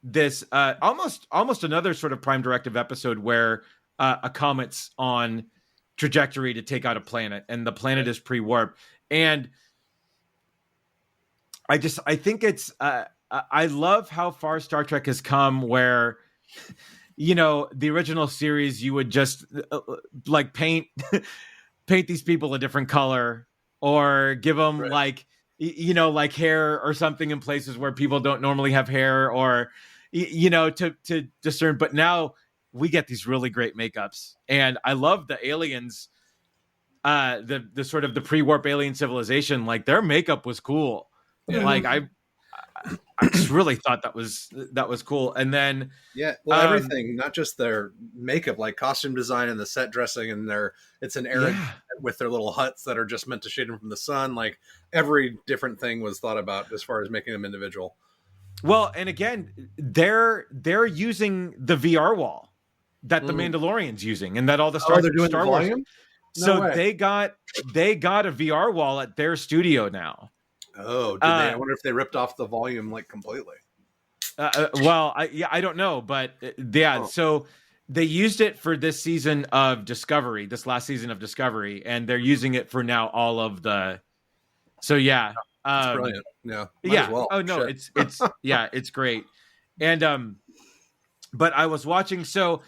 B: this almost another sort of Prime Directive episode where a comet's on trajectory to take out a planet, and the planet is pre-warp, and I think it's I love how far Star Trek has come, where the original series you would just like paint these people a different color, or give them like hair or something in places where people don't normally have hair, or to discern. But now we get these really great makeups, and I love the aliens, the sort of the pre-warp alien civilization. Like their makeup was cool. Yeah. Like I just really thought that was cool. And then
D: everything, not just their makeup, like costume design and the set dressing, and it's an arid with their little huts that are just meant to shade them from the sun. Like every different thing was thought about as far as making them individual.
B: Well, and again, they're using the VR wall that the Mandalorian's using, and that all the Star Wars. So they got a VR wall at their studio now.
D: Oh, did they? I wonder if they ripped off the volume like completely.
B: I don't know, but So they used it for this season of Discovery, this last season of Discovery, and they're using it for now all of the. So yeah.
D: It's brilliant. Yeah.
B: Yeah. Well. Oh no, it's it's great. And but I was watching, so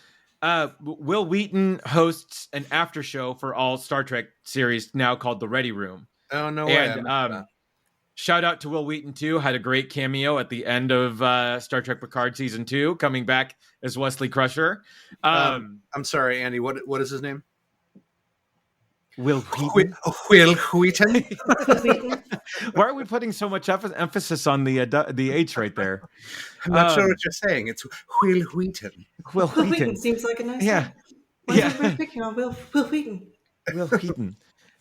B: Will Wheaton hosts an after show for all Star Trek series now called The Ready Room.
D: Oh no
B: and,
D: way.
B: Shout out to Will Wheaton too. Had a great cameo at the end of Star Trek Picard season 2, coming back as Wesley Crusher.
D: I'm sorry, Andy. What is his name?
B: Will Wheaton.
D: Will Wheaton.
B: Why are we putting so much emphasis on the H right there?
D: I'm not sure what you're saying. It's Will Wheaton.
B: Will
C: Will
B: Wheaton.
C: Wheaton seems like a nice
B: Yeah.
C: name. Why is everybody picking on Will Wheaton?
B: Will Wheaton.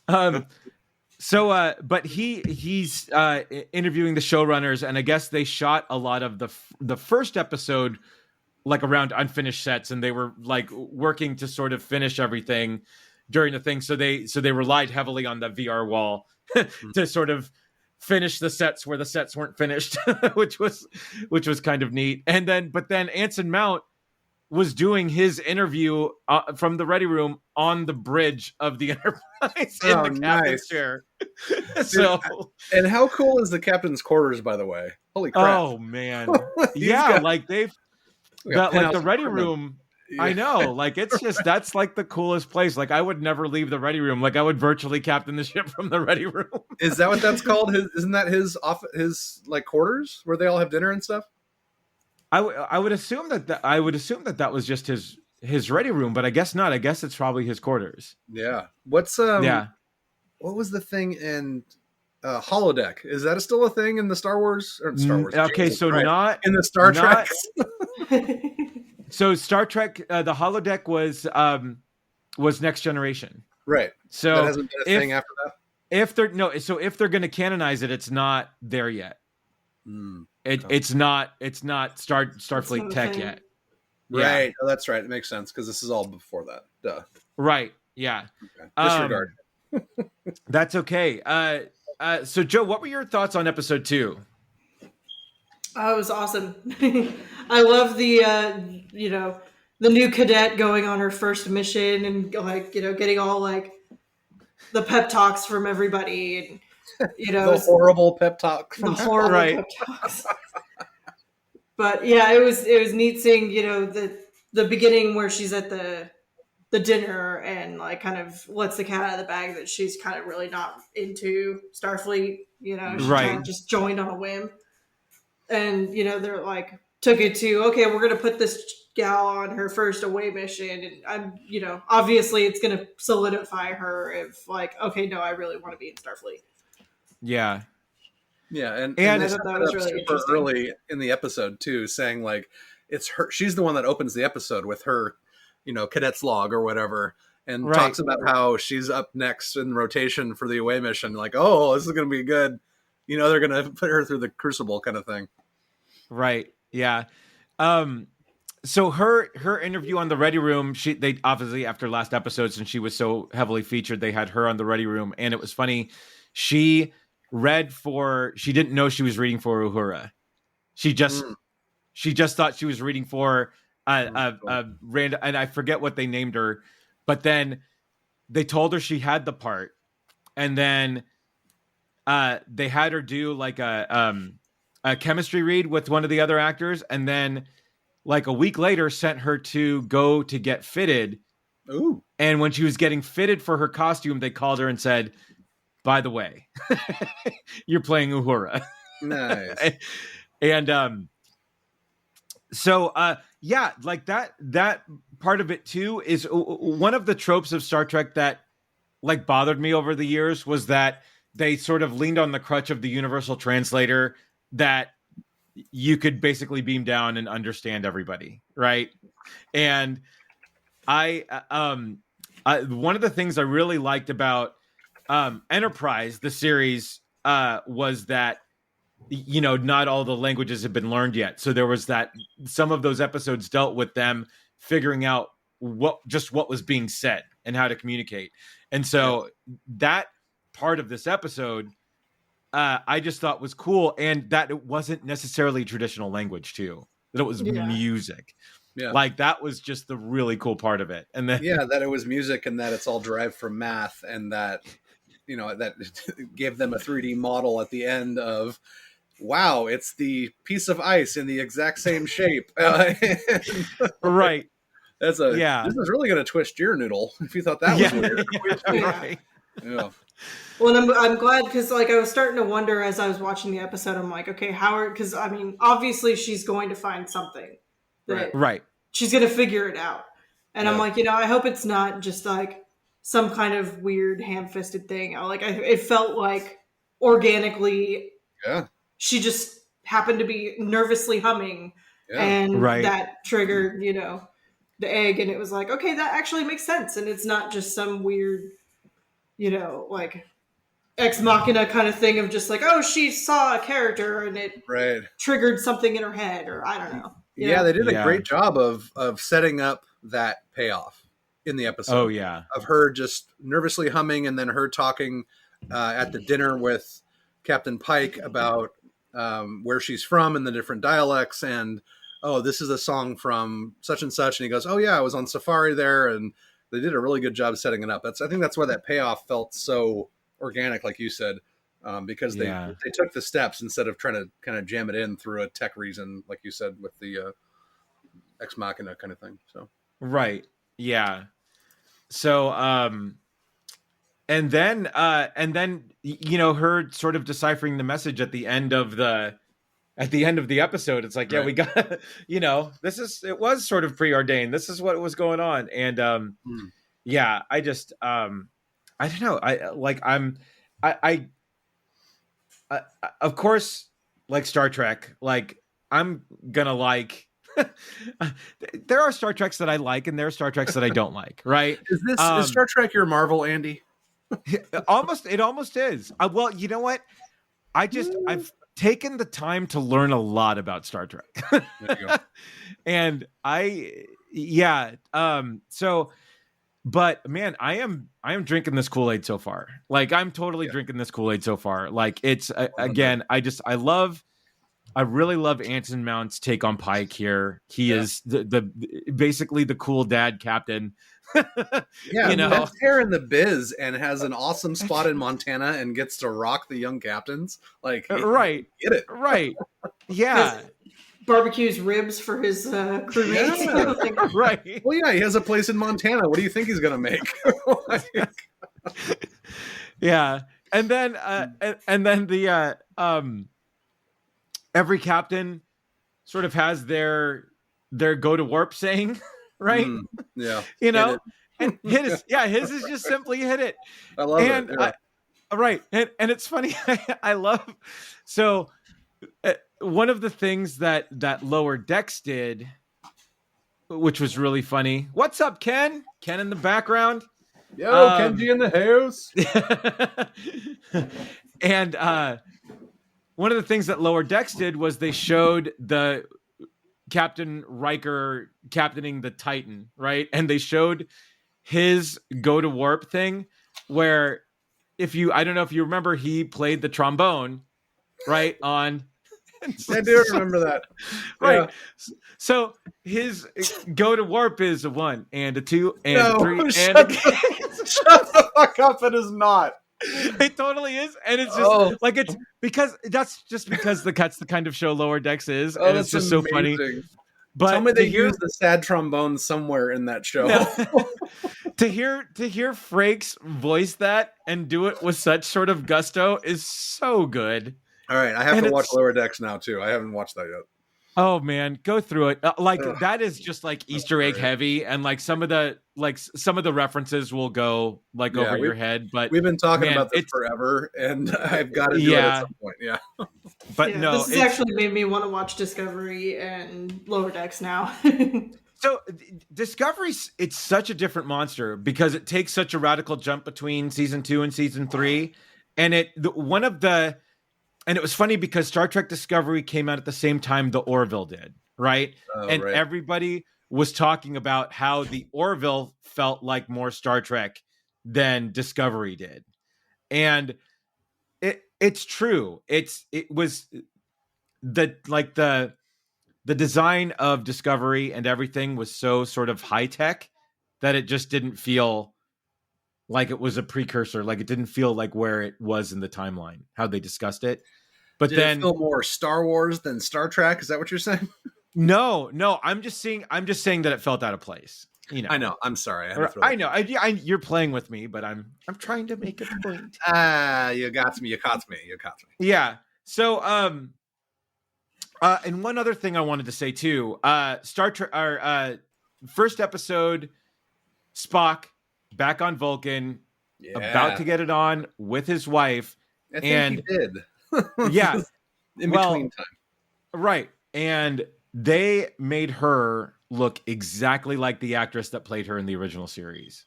B: But he's interviewing the showrunners, and I guess they shot a lot of the first episode like around unfinished sets, and they were like working to sort of finish everything during the thing. So they relied heavily on the VR wall to sort of finish the sets where the sets weren't finished, which was kind of neat. But then Anson Mount was doing his interview from the Ready Room on the bridge of the Enterprise in the captain's chair.
D: And how cool is the captain's quarters, by the way? Holy crap!
B: Oh man, yeah, like they've like the Ready Room. Yeah. I know, like it's just that's like the coolest place. Like I would never leave the Ready Room. Like I would virtually captain the ship from the Ready Room.
D: Is that what that's called? Isn't that his like quarters where they all have dinner and stuff?
B: I would assume that was just his Ready Room, but I guess not. I guess it's probably his quarters.
D: Yeah. What was the thing in holodeck? Is that still a thing in the Star Wars? Or Star Wars.
B: Okay,
D: Jesus,
B: so
D: right.
B: not
D: in the Star Trek.
B: So Star Trek, the holodeck was Next Generation,
D: right?
B: So
D: that hasn't been a thing after that.
B: If they're going to canonize it, it's not there yet. It's not Starfleet tech yet.
D: Right.
B: Yeah.
D: Oh, that's right. It makes sense because this is all before that. Duh.
B: Right. Yeah.
D: Okay. Disregard.
B: That's okay. So Joe, what were your thoughts on episode 2?
C: Oh, it was awesome. I love the the new cadet going on her first mission and like getting all like the pep talks from everybody and
D: the horrible pep talk from
C: pep talks. But yeah, it was neat seeing the beginning where she's at the dinner and like kind of lets the cat out of the bag that she's kind of really not into Starfleet. She kind of just joined on a whim. And, they're like, took it to, okay, we're going to put this gal on her first away mission. And I'm, obviously it's going to solidify her if like, okay, no, I really want to be in Starfleet.
B: Yeah.
D: Yeah. And
C: I thought that was really interesting.
D: Early in the episode too, saying like, it's her, she's the one that opens the episode with her, cadet's log or whatever. And talks about how she's up next in rotation for the away mission. Like, oh, this is going to be good. They're going to put her through the crucible kind of thing.
B: Right. Yeah. So her interview on the Ready Room, they obviously after last episode, since she was so heavily featured, they had her on the Ready Room, and it was funny. She didn't know she was reading for Uhura. She just thought she was reading for a random, and I forget what they named her, but then they told her she had the part, and then they had her do like a chemistry read with one of the other actors, and then like a week later sent her to go to get fitted.
D: Ooh. And
B: when she was getting fitted for her costume, they called her and said, by the way, you're playing Uhura.
D: Nice.
B: And yeah, like that part of it too is one of the tropes of Star Trek that like bothered me over the years was that they sort of leaned on the crutch of the universal translator that you could basically beam down and understand everybody, right? And I one of the things I really liked about Enterprise, the series, was that not all the languages have been learned yet. So there was that some of those episodes dealt with them figuring out what was being said and how to communicate. And so that part of this episode I just thought was cool, and that it wasn't necessarily traditional language too, that it was music. Yeah, like that was just the really cool part of it. And then
D: that it was music and that it's all derived from math, and that that gave them a 3D model at the end of, wow, it's the piece of ice in the exact same shape.
B: Right.
D: This is really going to twist your noodle if you thought that was weird.
B: Right.
C: Yeah. Well, and I'm glad because like I was starting to wonder as I was watching the episode. I'm like, okay, because I mean, obviously she's going to find something that
B: right.
C: She's going to figure it out, and I'm like, I hope it's not just like some kind of weird ham-fisted thing. It felt like organically,
D: Yeah.
C: she just happened to be nervously humming,
D: Yeah.
C: and
B: Right.
C: that triggered, the egg, and it was like, okay, that actually makes sense, and it's not just some weird, like ex machina kind of thing of just like, oh, she saw a character and it
D: Right.
C: triggered something in her head, or I don't know.
D: Yeah, they did a
B: Yeah.
D: great job of setting up that payoff in the episode.
B: Oh yeah.
D: Of her just nervously humming, and then her talking at the dinner with Captain Pike about where she's from and the different dialects, and oh, this is a song from such and such, and he goes, oh yeah, I was on safari there, and they did a really good job setting it up. I think that's why that payoff felt so organic, like you said, because they took the steps instead of trying to kind of jam it in through a tech reason, like you said, with the ex machina kind of thing. So
B: right, yeah. So and then her sort of deciphering the message at the end of the episode. It's like, yeah, we got it was sort of preordained. This is what was going on, and yeah, I just I don't know. I of course, like Star Trek, like I'm gonna like. There are Star Treks that I like, and there are Star Treks that I don't like. Right?
D: Is Star Trek your Marvel, Andy?
B: It almost is. Well, you know what? I've taken the time to learn a lot about Star Trek,
D: There you go.
B: and so. But man, I am drinking this Kool-Aid so far. Like I'm totally drinking this Kool-Aid so far. Like it's again, I really love Anson Mount's take on Pike here. He is the basically the cool dad captain.
D: Best hair in the biz, and has an awesome spot in Montana, and gets to rock the young captains. Like
B: right,
D: get it
B: right, yeah.
C: Barbecues ribs for his crewmates.
D: Yeah.
B: Right.
D: Well, yeah, he has a place in Montana. What do you think he's gonna make?
B: Yeah, and then the every captain sort of has their go to warp saying, right?
D: Yeah,
B: and his is just simply hit it.
D: I love it. Yeah.
B: Right, and it's funny. I love so. One of the things that Lower Decks did, which was really funny. What's up, Ken? Ken in the background.
D: Yo, Kenji in the house.
B: And one of the things that Lower Decks did was they showed the Captain Riker captaining the Titan, right? And they showed his go to warp thing, where I don't know if you remember, he played the trombone, right? On
D: I do remember that.
B: Right. Yeah. So his go to warp is a 1 and a 2 and a 3 and
D: shut the fuck up. It is not.
B: It totally is. And it's just like, it's because that's the kind of show Lower Decks is. And it's just amazing. So funny. But
D: tell me they use the sad trombone somewhere in that show.
B: No. to hear Frakes voice that and do it with such sort of gusto is so good.
D: All right, I have to watch Lower Decks now too. I haven't watched that yet.
B: Oh man, go through it. That is just like Easter egg heavy, and like some of the references will go like over your head. But
D: we've been talking about this forever, and I've got to do it at some point. Yeah,
B: but no,
C: this has actually made me want to watch Discovery and Lower Decks now.
B: So Discovery, it's such a different monster because it takes such a radical jump between season 2 and season 3, and And it was funny because Star Trek Discovery came out at the same time the Orville did, right? And everybody was talking about how the Orville felt like more Star Trek than Discovery did. And it's true. It was the design of Discovery and everything was so sort of high tech that it just didn't feel like it was a precursor. Like it didn't feel like where it was in the timeline, how they discussed it. But then
D: it feel more Star Wars than Star Trek. Is that what you're saying?
B: No. I'm just saying that it felt out of place.
D: I know. I'm sorry.
B: I know. You're playing with me, but I'm trying to make a point.
D: You got me. You caught me.
B: Yeah. So, and one other thing I wanted to say too, Star Trek, our first episode, Spock back on Vulcan,
D: Yeah.
B: about to get it on with his wife.
D: I think
B: and
D: he did.
B: Yeah.
D: In between time.
B: Right. And they made her look exactly like the actress that played her in the original series.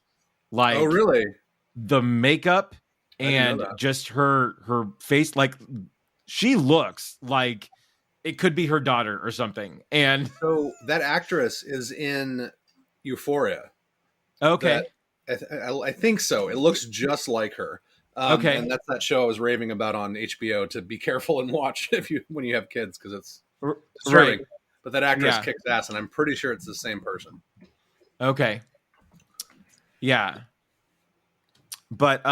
B: Like,
D: oh, really?
B: The makeup and just her face, like she looks like it could be her daughter or something. And
D: so that actress is in Euphoria.
B: Okay.
D: I think so. It looks just like her.
B: Okay.
D: And that's that show I was raving about on HBO to be careful and watch when you have kids, because it's disturbing. Right. But that actress kicks ass, and I'm pretty sure it's the same person.
B: Okay. Yeah. But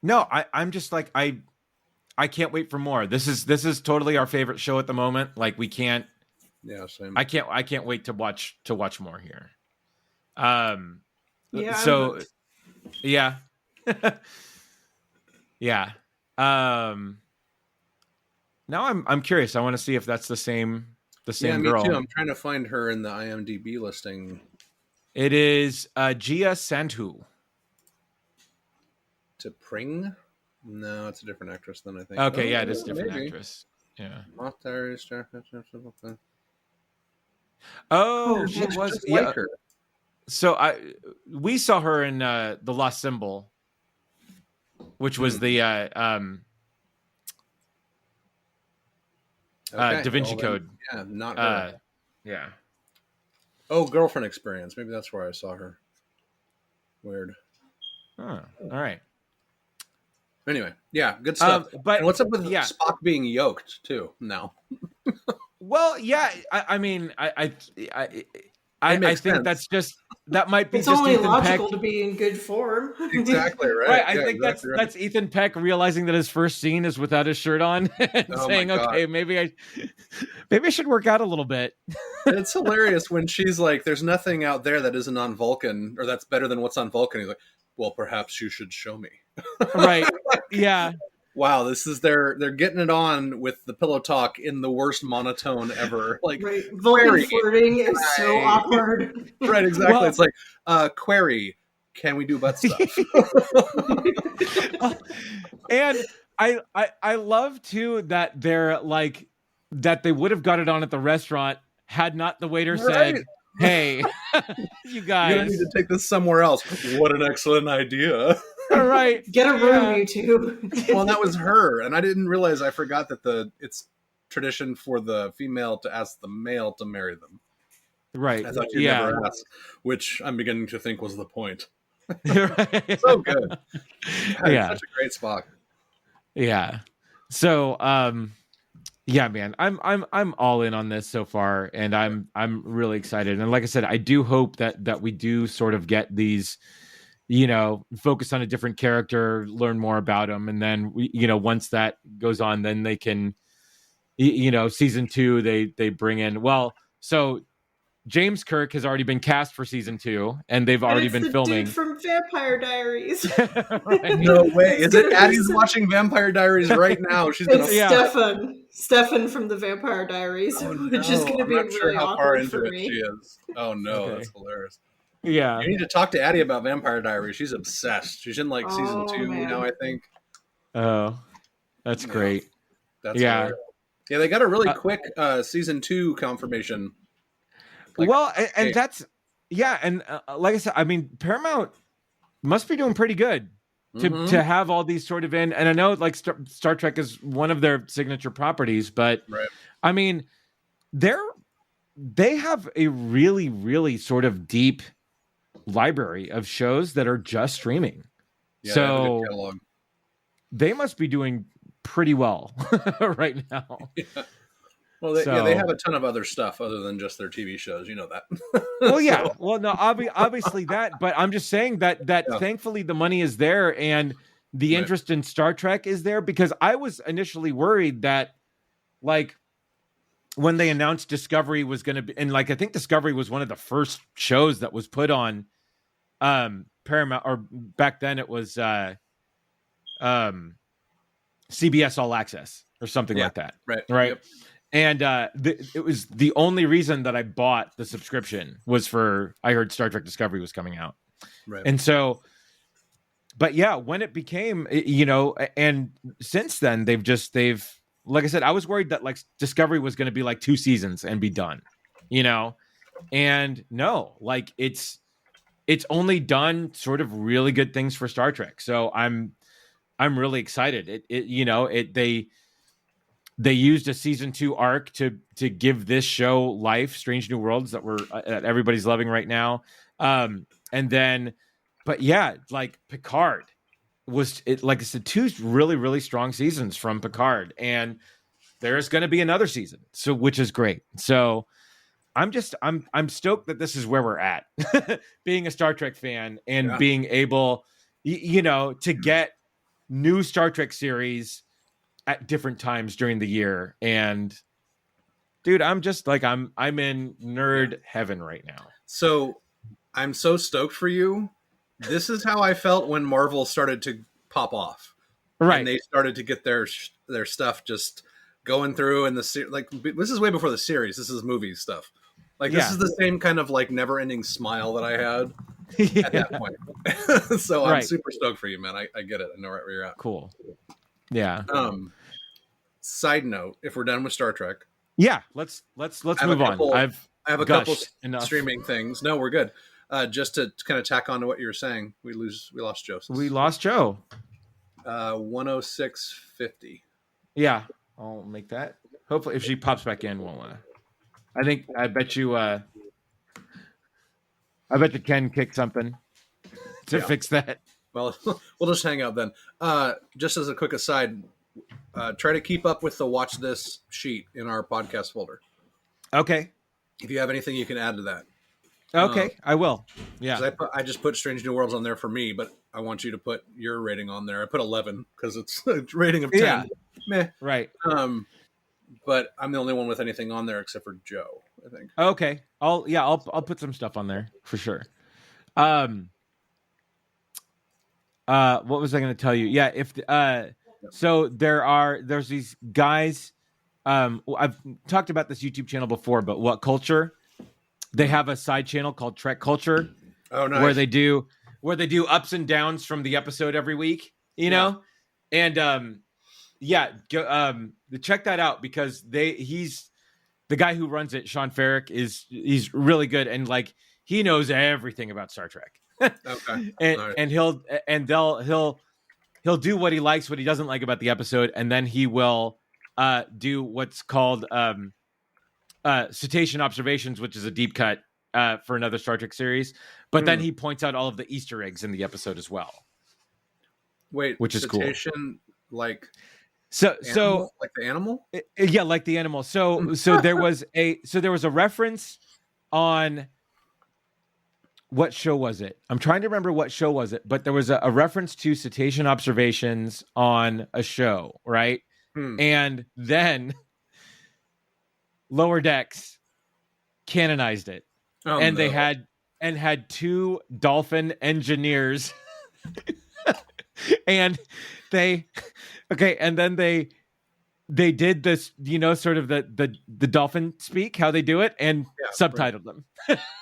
B: no, I'm just like I can't wait for more. This is totally our favorite show at the moment. Like we can't.
D: Yeah, same.
B: I can't wait to watch more here.
C: Yeah.
B: So yeah. Yeah. Now I'm curious. I want to see if that's the same girl.
D: Me too. I'm trying to find her in the IMDb listing.
B: It is Gia Sandhu.
D: To Pring? No, it's a different actress than I think.
B: Okay, yeah, it is a different actress. Yeah. Oh, she was
D: like her.
B: So we saw her in The Lost Symbol, which was the Da Vinci Code.
D: Yeah, not her.
B: Yeah.
D: Oh, Girlfriend Experience. Maybe that's where I saw her. Weird.
B: Oh, all right.
D: Anyway, yeah, good stuff.
B: But
D: and what's up with Spock being yoked too? No.
B: Well, yeah. I mean, I think that might be
C: it's
B: just
C: only
B: Ethan
C: logical
B: Peck.
C: to be in good form.
D: Exactly right.
B: Right. I think that's Ethan Peck realizing that his first scene is without his shirt on and saying, "Okay, maybe I should work out a little bit."
D: It's hilarious when she's like, "There's nothing out there that isn't on Vulcan, or that's better than what's on Vulcan." He's like, "Well, perhaps you should show me."
B: Right. Yeah.
D: Wow, this is they're getting it on with the pillow talk in the worst monotone ever. Like,
C: right. Vulcan flirting is so awkward.
D: Right, exactly. Well, it's like, query, can we do butt stuff?
B: And I love too that they're like that they would have got it on at the restaurant had not the waiter said, "Hey, you guys,
D: you're gonna need to take this somewhere else." What an excellent idea!
B: All right,
C: get a room, you two.
D: Well, that was her, and I didn't realize. I forgot that it's tradition for the female to ask the male to marry them.
B: Right.
D: I thought you never asked, which I'm beginning to think was the point. So good.
B: Yeah,
D: such a great Spock.
B: Yeah. So, yeah, man, I'm all in on this so far, and I'm really excited. And like I said, I do hope that we do sort of get these, focus on a different character, learn more about them, and then once that goes on, then they can, season 2 they bring in. Well, so James Kirk has already been cast for season 2, and they've already been filming.
C: Dude from Vampire Diaries.
B: Right.
D: No way! Is it Addie's watching Vampire Diaries right now? She's gonna.
C: Stefan from the Vampire Diaries, which is going to be really awkward for me.
D: She is. Oh no, that's hilarious.
B: Yeah,
D: you need to talk to Addie about Vampire Diaries. She's obsessed. She's in season 2 now, I think.
B: Oh, that's great.
D: That's hilarious. Yeah, they got a really quick season 2 confirmation.
B: And that's and like I said, I mean, Paramount must be doing pretty good to have all these sort of in. And I know Star Trek is one of their signature properties, but I mean, they have a really, really sort of deep library of shows that are just streaming. Yeah, so they must be doing pretty well right now. Yeah.
D: Well, they have a ton of other stuff other than just their TV shows. You know that.
B: Well, yeah. Well, no, obviously that. But I'm just saying that thankfully the money is there and the interest in Star Trek is there, because I was initially worried that, when they announced Discovery was going to be, and I think Discovery was one of the first shows that was put on Paramount, or back then it was CBS All Access or something like that. Right. Yep. And it was the only reason that I bought the subscription was I heard Star Trek Discovery was coming out.
D: Right.
B: And so, but yeah, when it became, you know, and since then they've like I said, I was worried that like Discovery was going to be like 2 seasons and be done, you know, and no, like it's only done sort of really good things for Star Trek. So I'm really excited. They used a season 2 arc to give this show life, Strange New Worlds, that everybody's loving right now. And then, but yeah, like Picard was it, like I said, 2 really, really strong seasons from Picard, and there's going to be another season, so which is great. So I'm stoked that this is where we're at, being a Star Trek fan and being able, to get new Star Trek series at different times during the year. And dude, I'm just like, I'm in nerd heaven right now.
D: So I'm so stoked for you. This is how I felt when Marvel started to pop off,
B: right?
D: And they started to get their stuff just going through. And like this is way before the series. This is movie stuff. Like this is the same kind of like never-ending smile that I had at that point. So I'm super stoked for you, man. I get it. I know right where you're at.
B: Cool. Yeah.
D: Side note: if we're done with Star Trek,
B: let's move on. I
D: have a couple streaming things. No, we're good. Just to kind of tack on to what you were saying, we lost Joe.
B: We lost Joe.
D: 106.50.
B: Yeah, I'll make that. Hopefully, if she pops back in, we'll. I bet you Ken kicked something to fix that.
D: Well, we'll just hang out then. Just as a quick aside, try to keep up with the watch this sheet in our podcast folder.
B: Okay.
D: If you have anything you can add to that.
B: Okay, I will. Yeah.
D: I just put Strange New Worlds on there for me, but I want you to put your rating on there. I put 11 because it's a rating of 10.
B: Yeah.
D: Meh.
B: Right.
D: But I'm the only one with anything on there except for Joe, I think.
B: Okay. I'll put some stuff on there for sure. What was I going to tell you? Yeah, so there's these guys. I've talked about this YouTube channel before, but What Culture? They have a side channel called Trek Culture.
D: Oh, nice.
B: Where they do ups and downs from the episode every week, you know? And check that out because he's the guy who runs it, Sean Farrick, he's really good and like he knows everything about Star Trek.
D: Okay.
B: and he'll do what he likes, what he doesn't like about the episode, and then he will do what's called Cetacean Observations, which is a deep cut for another Star Trek series. But then he points out all of the Easter eggs in the episode as well.
D: Wait,
B: which is cool.
D: Like
B: so
D: like the animal?
B: Yeah, like the animal. So there was a reference on what show was it? I'm trying to remember what show was it, but there was a reference to Cetacean Observations on a show, right? And then Lower Decks canonized it. They had 2 dolphin engineers and then they did this, sort of the dolphin speak, how they do it, and subtitled them.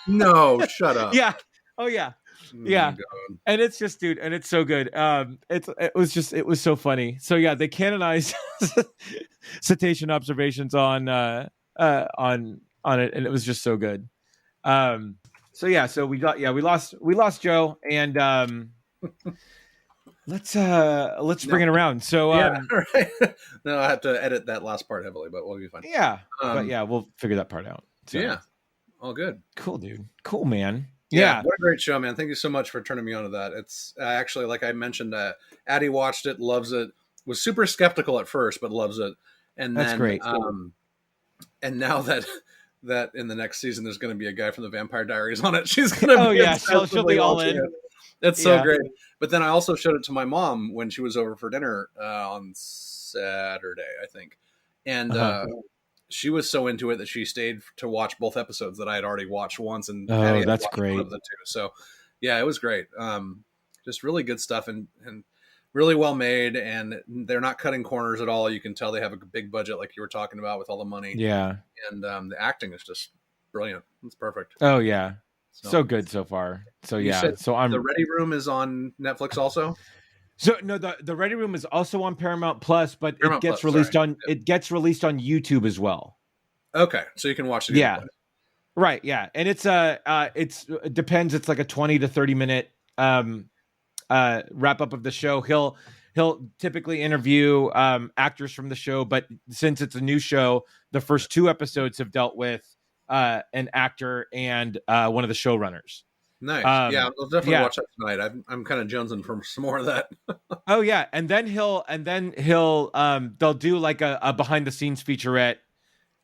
D: No, shut up.
B: Yeah. Oh yeah. Yeah. God. And it's just, dude, and it's so good. It was so funny. So yeah, they canonized Cetacean Observations on it, and it was just so good. So we lost Joe, and let's bring it around. So
D: right. No, I have to edit that last part heavily, but we'll be fine.
B: Yeah, but we'll figure that part out. So.
D: Yeah, all good.
B: Cool, dude. Cool, man.
D: Yeah, what a great show, man. Thank you so much for turning me on to that. It's actually, like I mentioned, Addie watched it, loves it, was super skeptical at first, but loves it. And
B: that's
D: then,
B: great.
D: And now that in the next season there's going to be a guy from the Vampire Diaries on it, she's going to
B: she'll be all in.
D: That's so great. But then I also showed it to my mom when she was over for dinner on Saturday, I think. And she was so into it that she stayed to watch both episodes that I had already watched once. And
B: that's great.
D: One of the two. So yeah, it was great. Just really good stuff and really well made. And they're not cutting corners at all. You can tell they have a big budget, like you were talking about, with all the money.
B: Yeah.
D: And the acting is just brilliant. It's perfect.
B: Oh yeah. So good so far. So
D: you
B: yeah.
D: said
B: So I'm
D: the Ready Room is on Netflix also.
B: So no, the Ready Room is also on Paramount Plus, but
D: Paramount
B: it gets
D: Plus,
B: released
D: sorry.
B: on it gets released on YouTube as well.
D: Okay, so you can watch it.
B: Yeah, right. Yeah, and it depends. It's like a 20 to 30 minute wrap up of the show. He'll typically interview actors from the show, but since it's a new show, the first 2 episodes have dealt with an actor and one of the showrunners.
D: Nice. Yeah, I'll definitely watch that tonight. I'm kind of jonesing for some more of that.
B: Oh yeah, and then he'll they'll do like a behind the scenes featurette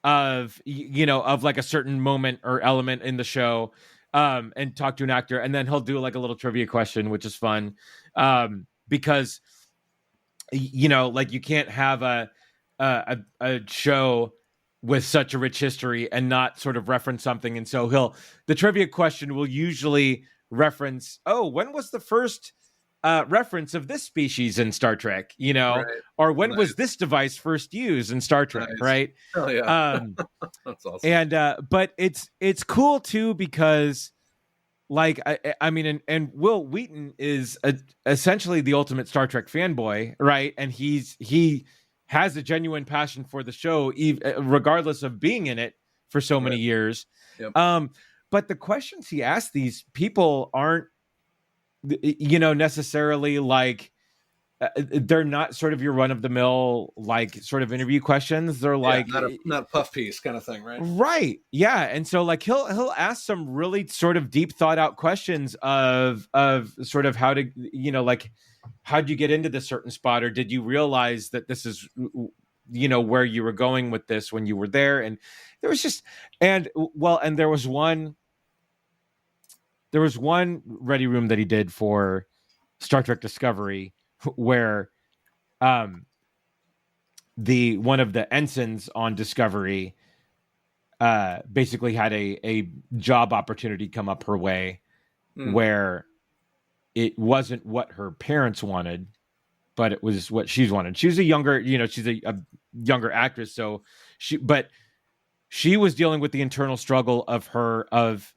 B: of of like a certain moment or element in the show, and talk to an actor, and then he'll do like a little trivia question, which is fun, because like you can't have a show with such a rich history and not sort of reference something. And so the trivia question will usually reference, oh, when was the first reference of this species in Star Trek,
D: Right.
B: or when was this device first used in Star Trek, right?
D: Oh yeah. That's awesome.
B: And but it's cool too, because like I mean, and Will Wheaton is essentially the ultimate Star Trek fanboy, right? And he has a genuine passion for the show, regardless of being in it for so many years.
D: Yep.
B: But the questions he asks these people aren't, necessarily like, they're not sort of your run of the mill, like sort of interview questions. They're like
D: not a puff piece kind of thing, right?
B: Right. Yeah. And so like he'll ask some really sort of deep thought out questions of sort of how to, like, how'd you get into this certain spot, or did you realize that this is, where you were going with this when you were there? And there was just, and there was one Ready Room that he did for Star Trek Discovery, where one of the ensigns on Discovery basically had a job opportunity come up her way, where it wasn't what her parents wanted, but it was what she's wanted. She was a younger actress, so she was dealing with the internal struggle of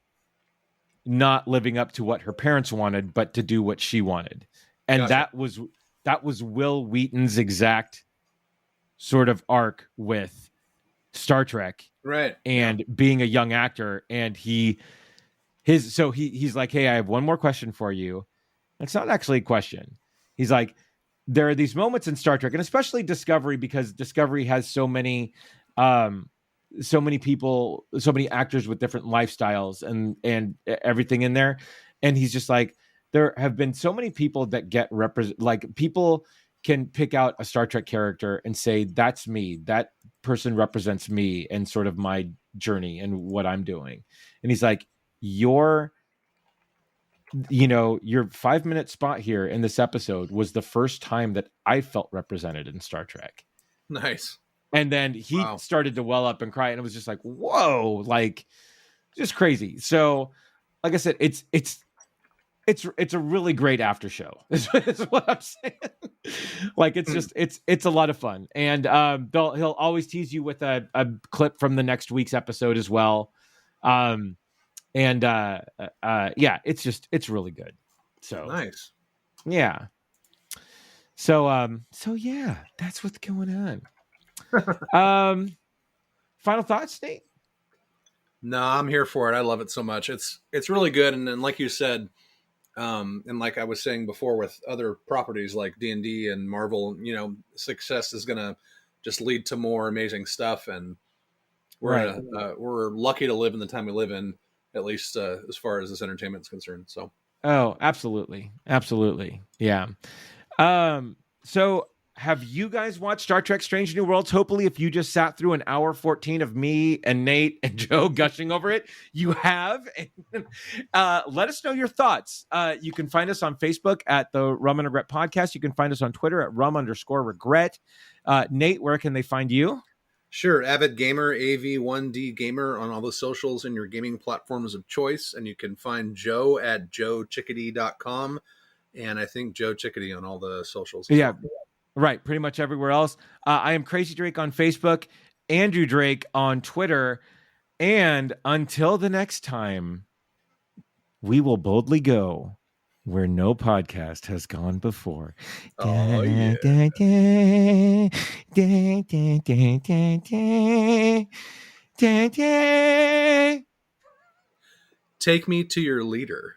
B: not living up to what her parents wanted, but to do what she wanted. And
D: Gotcha.
B: that was Will Wheaton's exact sort of arc with Star Trek,
D: right?
B: And being a young actor, and he's like, hey, I have one more question for you. It's not actually a question. He's like, there are these moments in Star Trek, and especially Discovery, because Discovery has so many people, so many actors with different lifestyles and everything in there. And he's just like, there have been so many people that get like, people can pick out a Star Trek character and say, that's me. That person represents me and sort of my journey and what I'm doing. And he's like, your 5-minute spot here in this episode was the first time that I felt represented in Star Trek.
D: Nice.
B: And then he started to well up and cry, and it was just like, whoa, like, just crazy. So, like I said, it's a really great after show. Is what I'm saying. Like, it's just it's a lot of fun, and he'll always tease you with a clip from the next week's episode as well. Yeah, it's really good. So
D: nice.
B: Yeah. So yeah, that's what's going on. Final thoughts, Nate?
D: No, I'm here for it. I love it so much. It's really good. And then, like you said, and like I was saying before with other properties like D&D and Marvel, success is going to just lead to more amazing stuff. And we're lucky to live in the time we live in, at least as far as this entertainment is concerned. So. Oh,
B: absolutely. Absolutely. Yeah. So have you guys watched Star Trek Strange New Worlds? Hopefully, if you just sat through an hour 14 of me and Nate and Joe gushing over it, you have. Let us know your thoughts. You can find us on Facebook at the Rum and Regret Podcast. You can find us on Twitter at rum_regret. Nate, where can they find you?
D: Sure. Avid Gamer, AV1D Gamer on all the socials and your gaming platforms of choice. And you can find Joe at joechickadee.com. And I think Joe Chickadee on all the socials.
B: Yeah. Right, pretty much everywhere else. I am Crazy Drake on Facebook, Andrew Drake on Twitter, and until the next time, we will boldly go where no podcast has gone before.
D: Oh, yeah. Take me to your leader.